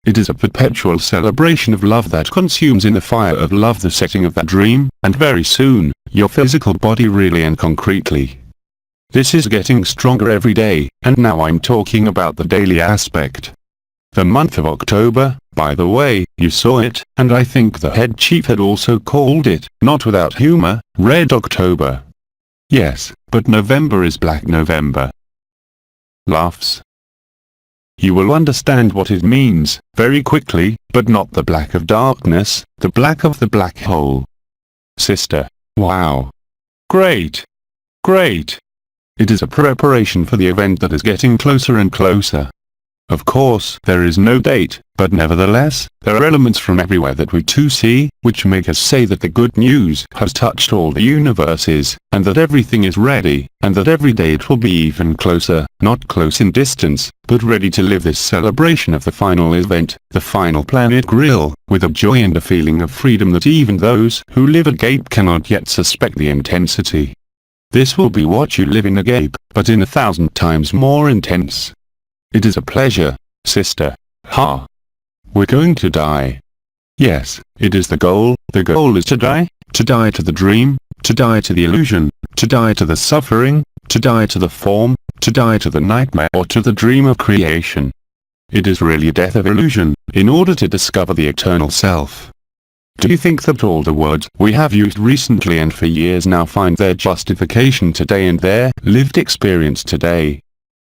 It is a perpetual celebration of love that consumes in the fire of love the setting of that dream, and very soon, your physical body really and concretely. This is getting stronger every day, and now I'm talking about the daily aspect. The month of October, by the way, you saw it, and I think the head chief had also called it, not without humor, Red October. Yes, but November is Black November. Laughs. You will understand what it means, very quickly, but not the black of darkness, the black of the black hole. Sister. Wow. Great. Great. It is a preparation for the event that is getting closer and closer. Of course, there is no date, but nevertheless, there are elements from everywhere that we too see, which make us say that the good news has touched all the universes, and that everything is ready, and that every day it will be even closer, not close in distance, but ready to live this celebration of the final event, the final planet grill, with a joy and a feeling of freedom that even those who live agape cannot yet suspect the intensity. This will be what you live in agape, but in 1,000 times more intense. It is a pleasure, sister. Ha! We're going to die. Yes, it is the goal. The goal is to die to the dream, to die to the illusion, to die to the suffering, to die to the form, to die to the nightmare or to the dream of creation. It is really a death of illusion, in order to discover the eternal self. Do you think that all the words we have used recently and for years now find their justification today in their lived experience today?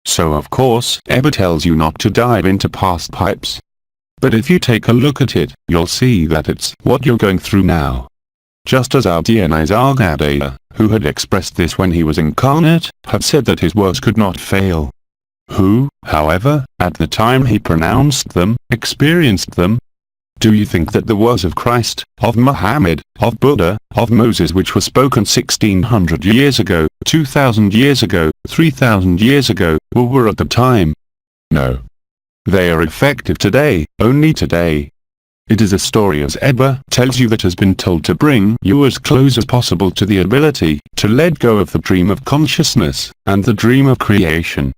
So of course, Ebba tells you not to dive into past pipes. But if you take a look at it, you'll see that it's what you're going through now. Just as our dear Nisargadatta, who had expressed this when he was incarnate, had said that his words could not fail. Who, however, at the time he pronounced them, experienced them. Do you think that the words of Christ, of Muhammad, of Buddha, of Moses which were spoken 1600 years ago, 2000 years ago, 3000 years ago, were at the time? No. They are effective today, only today. It is a story as Ebba tells you that has been told to bring you as close as possible to the ability to let go of the dream of consciousness, and the dream of creation.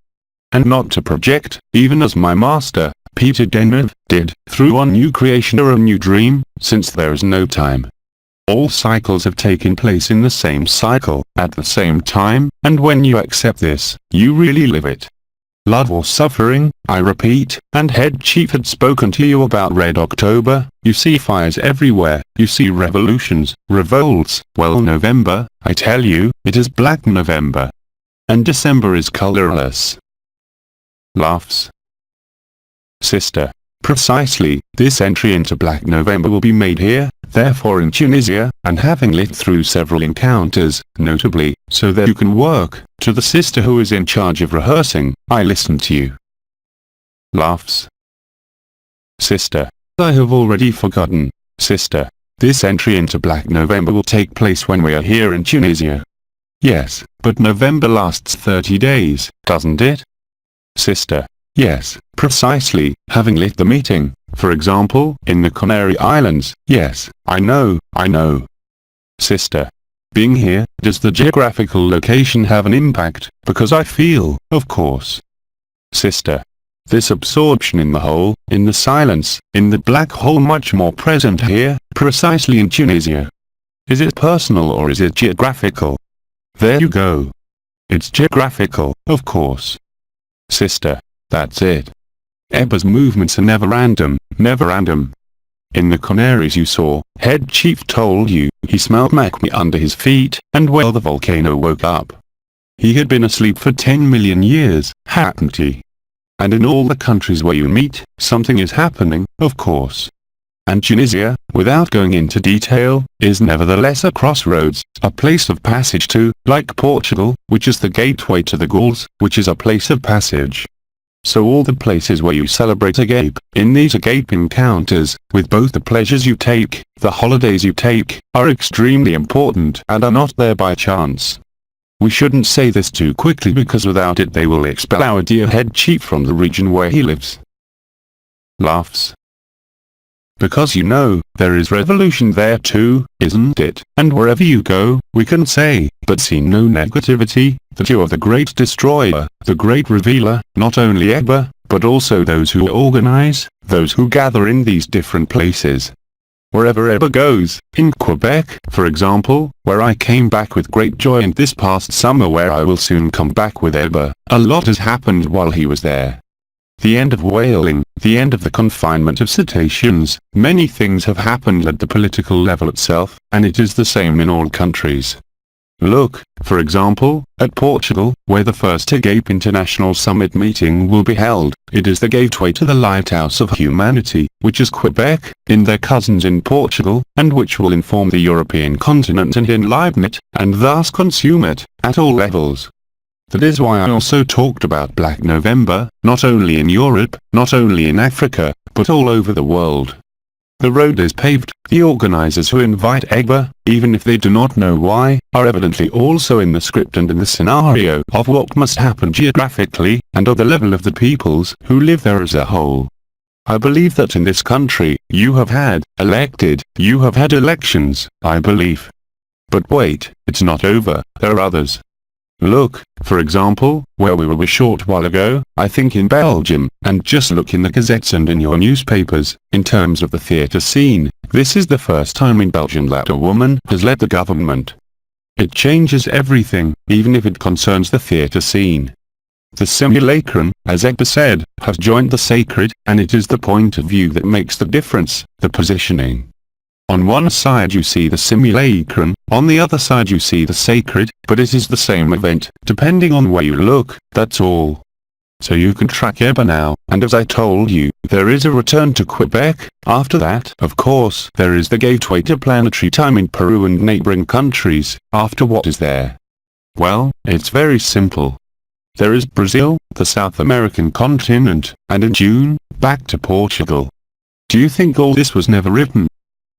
And not to project, even as my master, Peter Deneuve, did, through one new creation or a new dream, since there is no time. All cycles have taken place in the same cycle, at the same time, and when you accept this, you really live it. Love or suffering, I repeat, and Head Chief had spoken to you about Red October, you see fires everywhere, you see revolutions, revolts, well November, I tell you, it is Black November. And December is colorless. Laughs. Sister. Precisely, this entry into Black November will be made here, therefore in Tunisia, and having lived through several encounters, notably, so that you can work, to the sister who is in charge of rehearsing, I listen to you. Laughs. Sister. I have already forgotten, sister. This entry into Black November will take place when we are here in Tunisia. Yes, but November lasts 30 days, doesn't it? Sister. Yes, precisely, having lit the meeting, for example, in the Canary Islands, yes, I know. Sister. Being here, does the geographical location have an impact, because I feel, of course. Sister. This absorption in the whole, in the silence, in the black hole much more present here, precisely in Tunisia. Is it personal or is it geographical? There you go. It's geographical, of course. Sister. That's it. Ebba's movements are never random, never random. In the Canaries you saw, Head Chief told you, he smelled magma under his feet, and well the volcano woke up. He had been asleep for 10 million years, hadn't he? And in all the countries where you meet, something is happening, of course. And Tunisia, without going into detail, is nevertheless a crossroads, a place of passage to, like Portugal, which is the gateway to the Gauls, which is a place of passage. So all the places where you celebrate agape, in these agape encounters, with both the pleasures you take, the holidays you take, are extremely important and are not there by chance. We shouldn't say this too quickly because without it they will expel our dear Head Chief from the region where he lives. Laughs. Because you know, there is revolution there too, isn't it? And wherever you go, we can say, but see no negativity, that you are the great destroyer, the great revealer, not only Ebba, but also those who organize, those who gather in these different places. Wherever Ebba goes, in Quebec, for example, where I came back with great joy and this past summer where I will soon come back with Ebba, a lot has happened while he was there. The end of whaling, the end of the confinement of cetaceans, many things have happened at the political level itself, and it is the same in all countries. Look, for example, at Portugal, where the first Agape International Summit meeting will be held. It is the gateway to the lighthouse of humanity, which is Quebec, in their cousins in Portugal, and which will inform the European continent and enliven it, and thus consume it, at all levels. That is why I also talked about Black November, not only in Europe, not only in Africa, but all over the world. The road is paved, the organizers who invite Ebba, even if they do not know why, are evidently also in the script and in the scenario of what must happen geographically, and of the level of the peoples who live there as a whole. I believe that in this country, you have had elections, I believe. But wait, it's not over, there are others. Look, for example, where we were a short while ago, I think in Belgium, and just look in the gazettes and in your newspapers, in terms of the theatre scene, this is the first time in Belgium that a woman has led the government. It changes everything, even if it concerns the theatre scene. The simulacrum, as Ebba said, has joined the sacred, and it is the point of view that makes the difference, the positioning. On one side you see the simulacrum, on the other side you see the sacred, but it is the same event, depending on where you look, that's all. So you can track Ebba now, and as I told you, there is a return to Quebec. After that, of course, there is the gateway to planetary time in Peru and neighboring countries. After what is there? Well, it's very simple. There is Brazil, the South American continent, and in June, back to Portugal. Do you think all this was never written?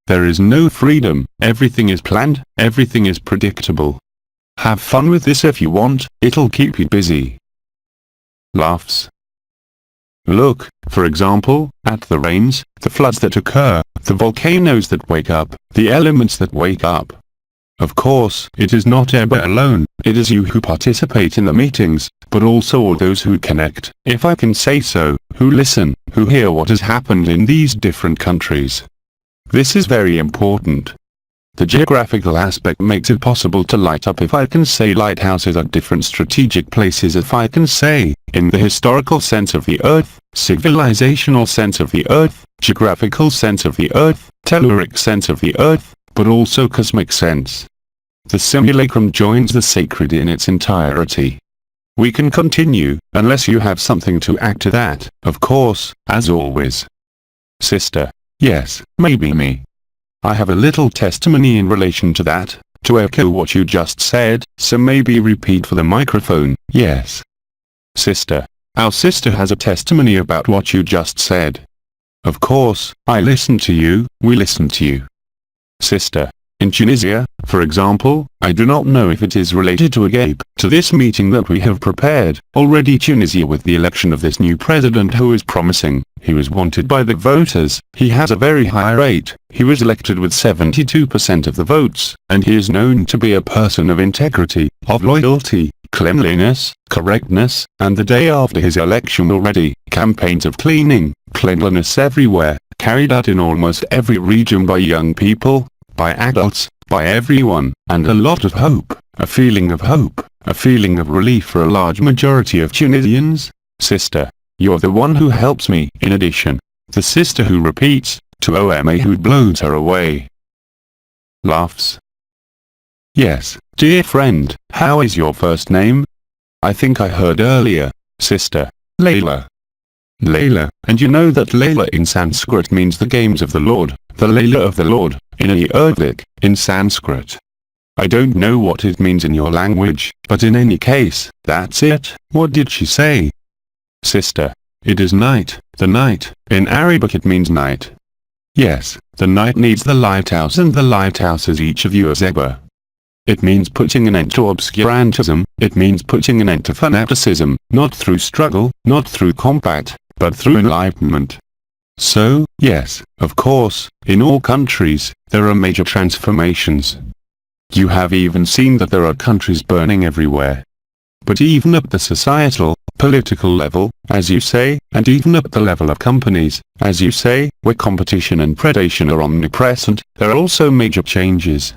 There is no freedom, everything is planned, everything is predictable. Have fun with this if you want, it'll keep you busy. Laughs. Look, for example, at the rains, the floods that occur, the volcanoes that wake up, the elements that wake up. Of course, it is not Ebba alone, it is you who participate in the meetings, but also all those who connect, if I can say so, who listen, who hear what has happened in these different countries. This is very important. The geographical aspect makes it possible to light up, if I can say, lighthouses at different strategic places, if I can say, in the historical sense of the earth, civilizational sense of the earth, geographical sense of the earth, telluric sense of the earth, but also cosmic sense. The simulacrum joins the sacred in its entirety. We can continue, unless you have something to add to that, of course, as always. Sister. Yes, maybe me. I have a little testimony in relation to that, to echo what you just said, so maybe repeat for the microphone. Yes. Sister. Our sister has a testimony about what you just said. Of course, I listen to you, we listen to you. Sister. In Tunisia, for example, I do not know if it is related to AYOUN, to this meeting that we have prepared. Already Tunisia, with the election of this new president who is promising, he was wanted by the voters, he has a very high rate, he was elected with 72% of the votes, and he is known to be a person of integrity, of loyalty, cleanliness, correctness, and the day after his election already, campaigns of cleaning, cleanliness everywhere, carried out in almost every region by young people, by adults, by everyone, and a lot of hope, a feeling of hope, a feeling of relief for a large majority of Tunisians. Sister, you're the one who helps me, in addition, the sister who repeats, to OMA who blows her away. Laughs. Yes, dear friend, how is your first name? I think I heard earlier, sister, Layla. Layla, and you know that Layla in Sanskrit means the games of the Lord, the Layla of the Lord, in Arabic, in Sanskrit. I don't know what it means in your language, but in any case, that's it. What did she say? Sister, it is night, the night, in Arabic it means night. Yes, the night needs the lighthouse, and the lighthouse is each of you as Ebba. It means putting an end to obscurantism, it means putting an end to fanaticism, not through struggle, not through combat, but through enlightenment. So, yes, of course, in all countries, there are major transformations. You have even seen that there are countries burning everywhere. But even at the societal, political level, as you say, and even at the level of companies, as you say, where competition and predation are omnipresent, there are also major changes.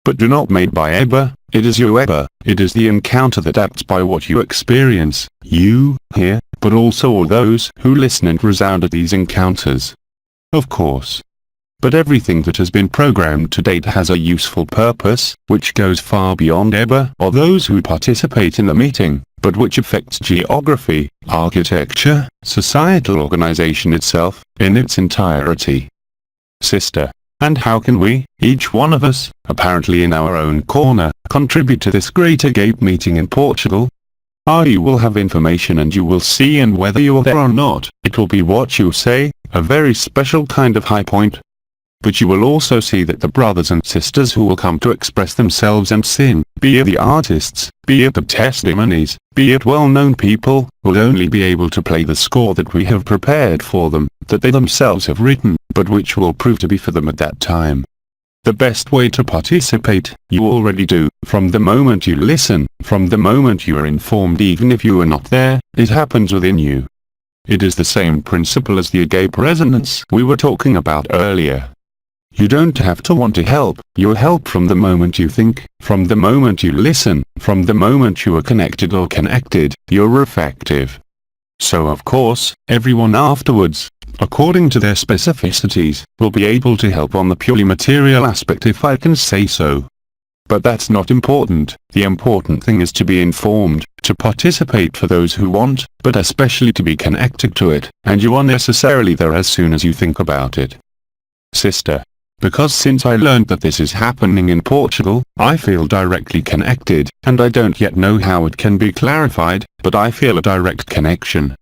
But do not made by Ebba, it is you Ebba, it is the encounter that acts by what you experience, you, here, but also all those who listen and resound at these encounters. Of course. But everything that has been programmed to date has a useful purpose, which goes far beyond Ebba or those who participate in the meeting, but which affects geography, architecture, societal organization itself, in its entirety. Sister. And how can we, each one of us, apparently in our own corner, contribute to this great AYOUN meeting in Portugal? You will have information and you will see, and whether you are there or not, it will be what you say, a very special kind of high point. But you will also see that the brothers and sisters who will come to express themselves and sing, be it the artists, be it the testimonies, be it well-known people, will only be able to play the score that we have prepared for them, that they themselves have written, but which will prove to be for them at that time. The best way to participate, you already do, from the moment you listen, from the moment you are informed even if you are not there, it happens within you. It is the same principle as the agape resonance we were talking about earlier. You don't have to want to help, you'll help from the moment you think, from the moment you listen, from the moment you are connected or connected, you're effective. So of course, everyone afterwards, according to their specificities, will be able to help on the purely material aspect if I can say so. But that's not important, the important thing is to be informed, to participate for those who want, but especially to be connected to it, and you are necessarily there as soon as you think about it. Sister. Because since I learned that this is happening in Portugal, I feel directly connected, and I don't yet know how it can be clarified, but I feel a direct connection.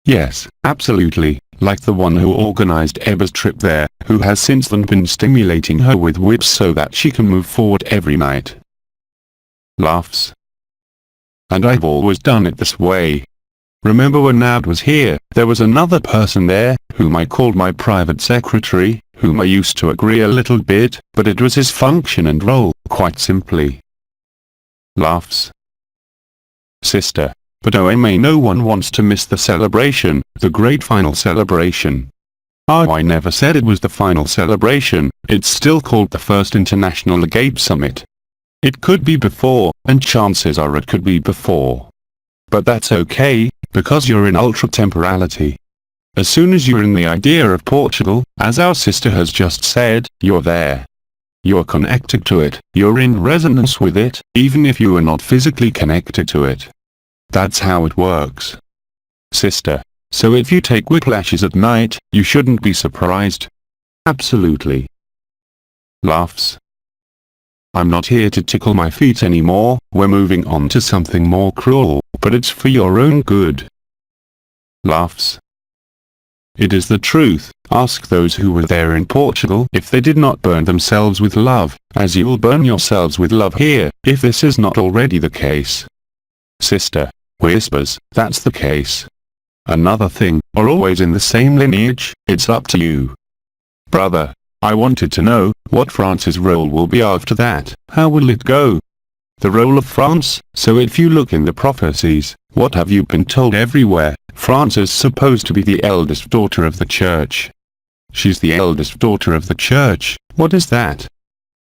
Yes, absolutely, like the one who organized Ebba's trip there, who has since then been stimulating her with whips so that she can move forward every night. Laughs. And I've always done it this way. Remember when Nad was here, there was another person there, whom I called my private secretary, whom I used to agree a little bit, but it was his function and role, quite simply. Laughs. Sister. But no one wants to miss the celebration, the great final celebration. Oh, I never said it was the final celebration, it's still called the first International Agape Summit. It could be before, and chances are it could be before. But that's okay, because you're in ultra-temporality. As soon as you're in the idea of Portugal, as our sister has just said, you're there. You're connected to it, you're in resonance with it, even if you are not physically connected to it. That's how it works. Sister. So if you take whiplashes at night, you shouldn't be surprised. Absolutely. Laughs. I'm not here to tickle my feet anymore, we're moving on to something more cruel, but it's for your own good. Laughs. It is the truth, ask those who were there in Portugal if they did not burn themselves with love, as you will burn yourselves with love here, if this is not already the case. Sister. Whispers, that's the case. Another thing, are always in the same lineage, it's up to you. Brother. I wanted to know, what France's role will be after that, how will it go? The role of France, so if you look in the prophecies, what have you been told everywhere, France is supposed to be the eldest daughter of the church. She's the eldest daughter of the church, what is that?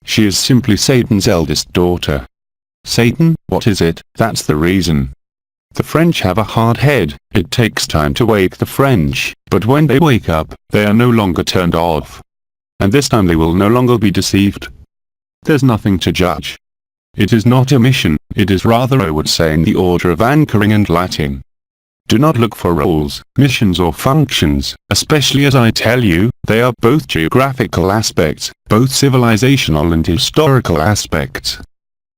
She is simply Satan's eldest daughter. Satan, what is it? That's the reason. The French have a hard head, it takes time to wake the French, but when they wake up, they are no longer turned off. And this time they will no longer be deceived. There's nothing to judge. It is not a mission, it is rather I would say in the order of anchoring and lighting. Do not look for roles, missions or functions, especially as I tell you, they are both geographical aspects, both civilizational and historical aspects.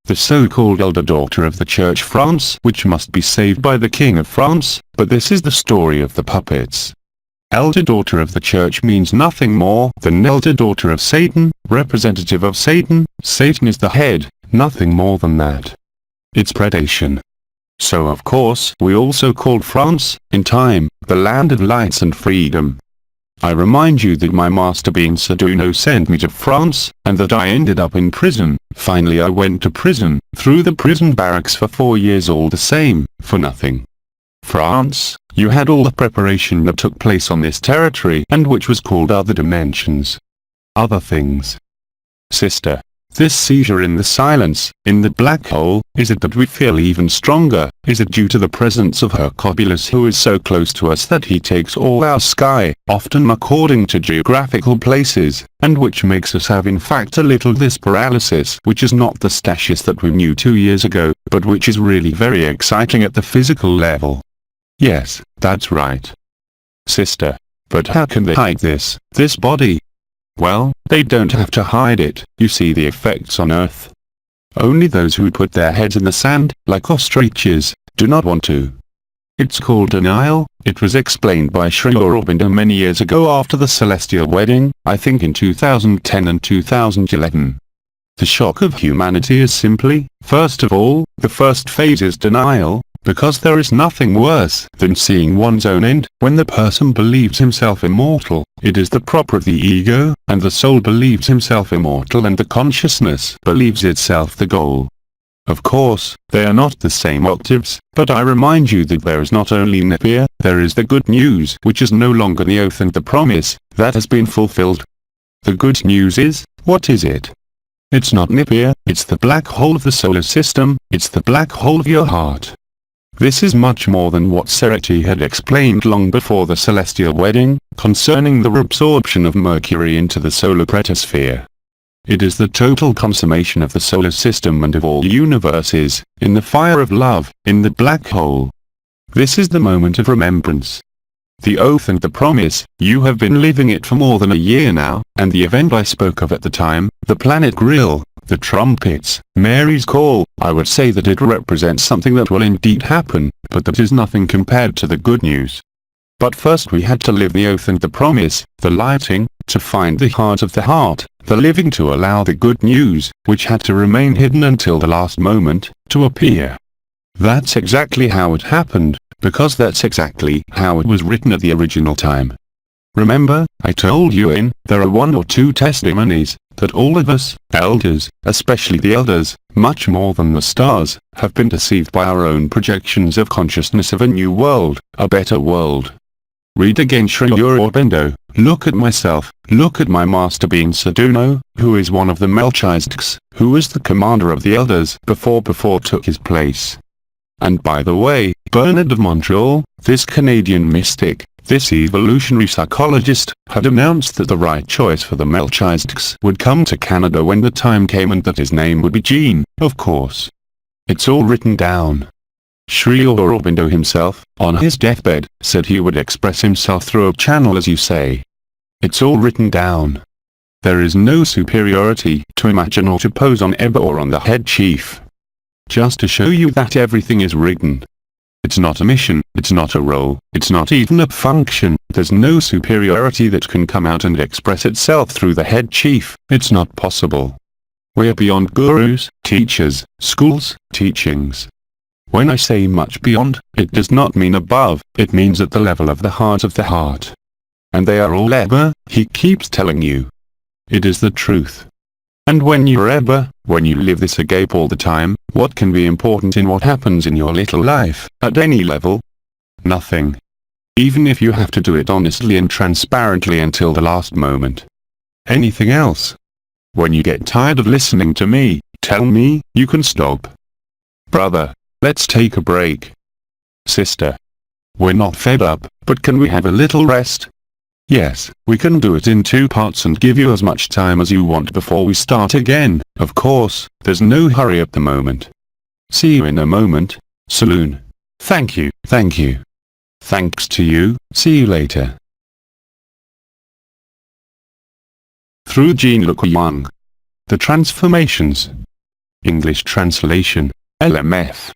The so-called elder daughter of the Church France, which must be saved by the King of France, but this is the story of the puppets. Elder daughter of the church means nothing more than elder daughter of Satan, representative of Satan, Satan is the head, nothing more than that. It's predation. So of course we also called France, in time, the land of lights and freedom. I remind you that my master being Saduno sent me to France, and that I ended up in prison. Finally I went to prison, through the prison barracks for 4 years all the same, for nothing. France, you had all the preparation that took place on this territory and which was called other dimensions. Other things. Sister. This seizure in the silence, in the black hole, is it that we feel even stronger? Is it due to the presence of Hercules who is so close to us that he takes all our sky, often according to geographical places, and which makes us have in fact a little this paralysis, which is not the stasis that we knew 2 years ago, but which is really very exciting at the physical level. Yes, that's right. Sister. But how can they hide this body? Well, they don't have to hide it, you see the effects on Earth. Only those who put their heads in the sand, like ostriches, do not want to. It's called denial, it was explained by Sri Aurobindo many years ago after the celestial wedding, I think in 2010 and 2011. The shock of humanity is simply, first of all, the first phase is denial, because there is nothing worse than seeing one's own end. When the person believes himself immortal, it is the proper of the ego, and the soul believes himself immortal and the consciousness believes itself the goal. Of course, they are not the same octaves, but I remind you that there is not only Nipia, there is the good news, which is no longer the oath and the promise, that has been fulfilled. The good news is, what is it? It's not Nipia, it's the black hole of the solar system, it's the black hole of your heart. This is much more than what Sereti had explained long before the celestial wedding, concerning the reabsorption of Mercury into the solar pretosphere. It is the total consummation of the solar system and of all universes, in the fire of love, in the black hole. This is the moment of remembrance. The oath and the promise, you have been living it for more than a year now, and the event I spoke of at the time, the planet grill, the trumpets, Mary's call, I would say that it represents something that will indeed happen, but that is nothing compared to the good news. But first we had to live the oath and the promise, the lighting, to find the heart of the heart, the living to allow the good news, which had to remain hidden until the last moment, to appear. That's exactly how it happened, because that's exactly how it was written at the original time. Remember, I told you there are 1 or 2 testimonies, that all of us, elders, especially the elders, much more than the stars, have been deceived by our own projections of consciousness of a new world, a better world. Read again Sri Aurobindo, look at myself, look at my master being Saduno, who is one of the Melchisedeks, who was the commander of the elders before took his place. And by the way, Bernard of Montreal, this Canadian mystic, this evolutionary psychologist, had announced that the right choice for the Melchisedeks would come to Canada when the time came and that his name would be Gene, of course. It's all written down. Sri Aurobindo himself, on his deathbed, said he would express himself through a channel as you say. It's all written down. There is no superiority to imagine or to pose on Eba or on the head chief. Just to show you that everything is written. It's not a mission, it's not a role, it's not even a function, there's no superiority that can come out and express itself through the head chief, it's not possible. We are beyond gurus, teachers, schools, teachings. When I say much beyond, it does not mean above, it means at the level of the heart of the heart. And they are all Eba, he keeps telling you. It is the truth. And when you're Eba, when you live this agape all the time, what can be important in what happens in your little life, at any level? Nothing. Even if you have to do it honestly and transparently until the last moment. Anything else? When you get tired of listening to me, tell me, you can stop. Brother, let's take a break. Sister. We're not fed up, but can we have a little rest? Yes, we can do it in 2 parts and give you as much time as you want before we start again. Of course, there's no hurry at the moment. See you in a moment, Saloon. Thank you, thank you. Thanks to you, see you later. Through Jean Luc Young. The Transformations. English translation, LMF.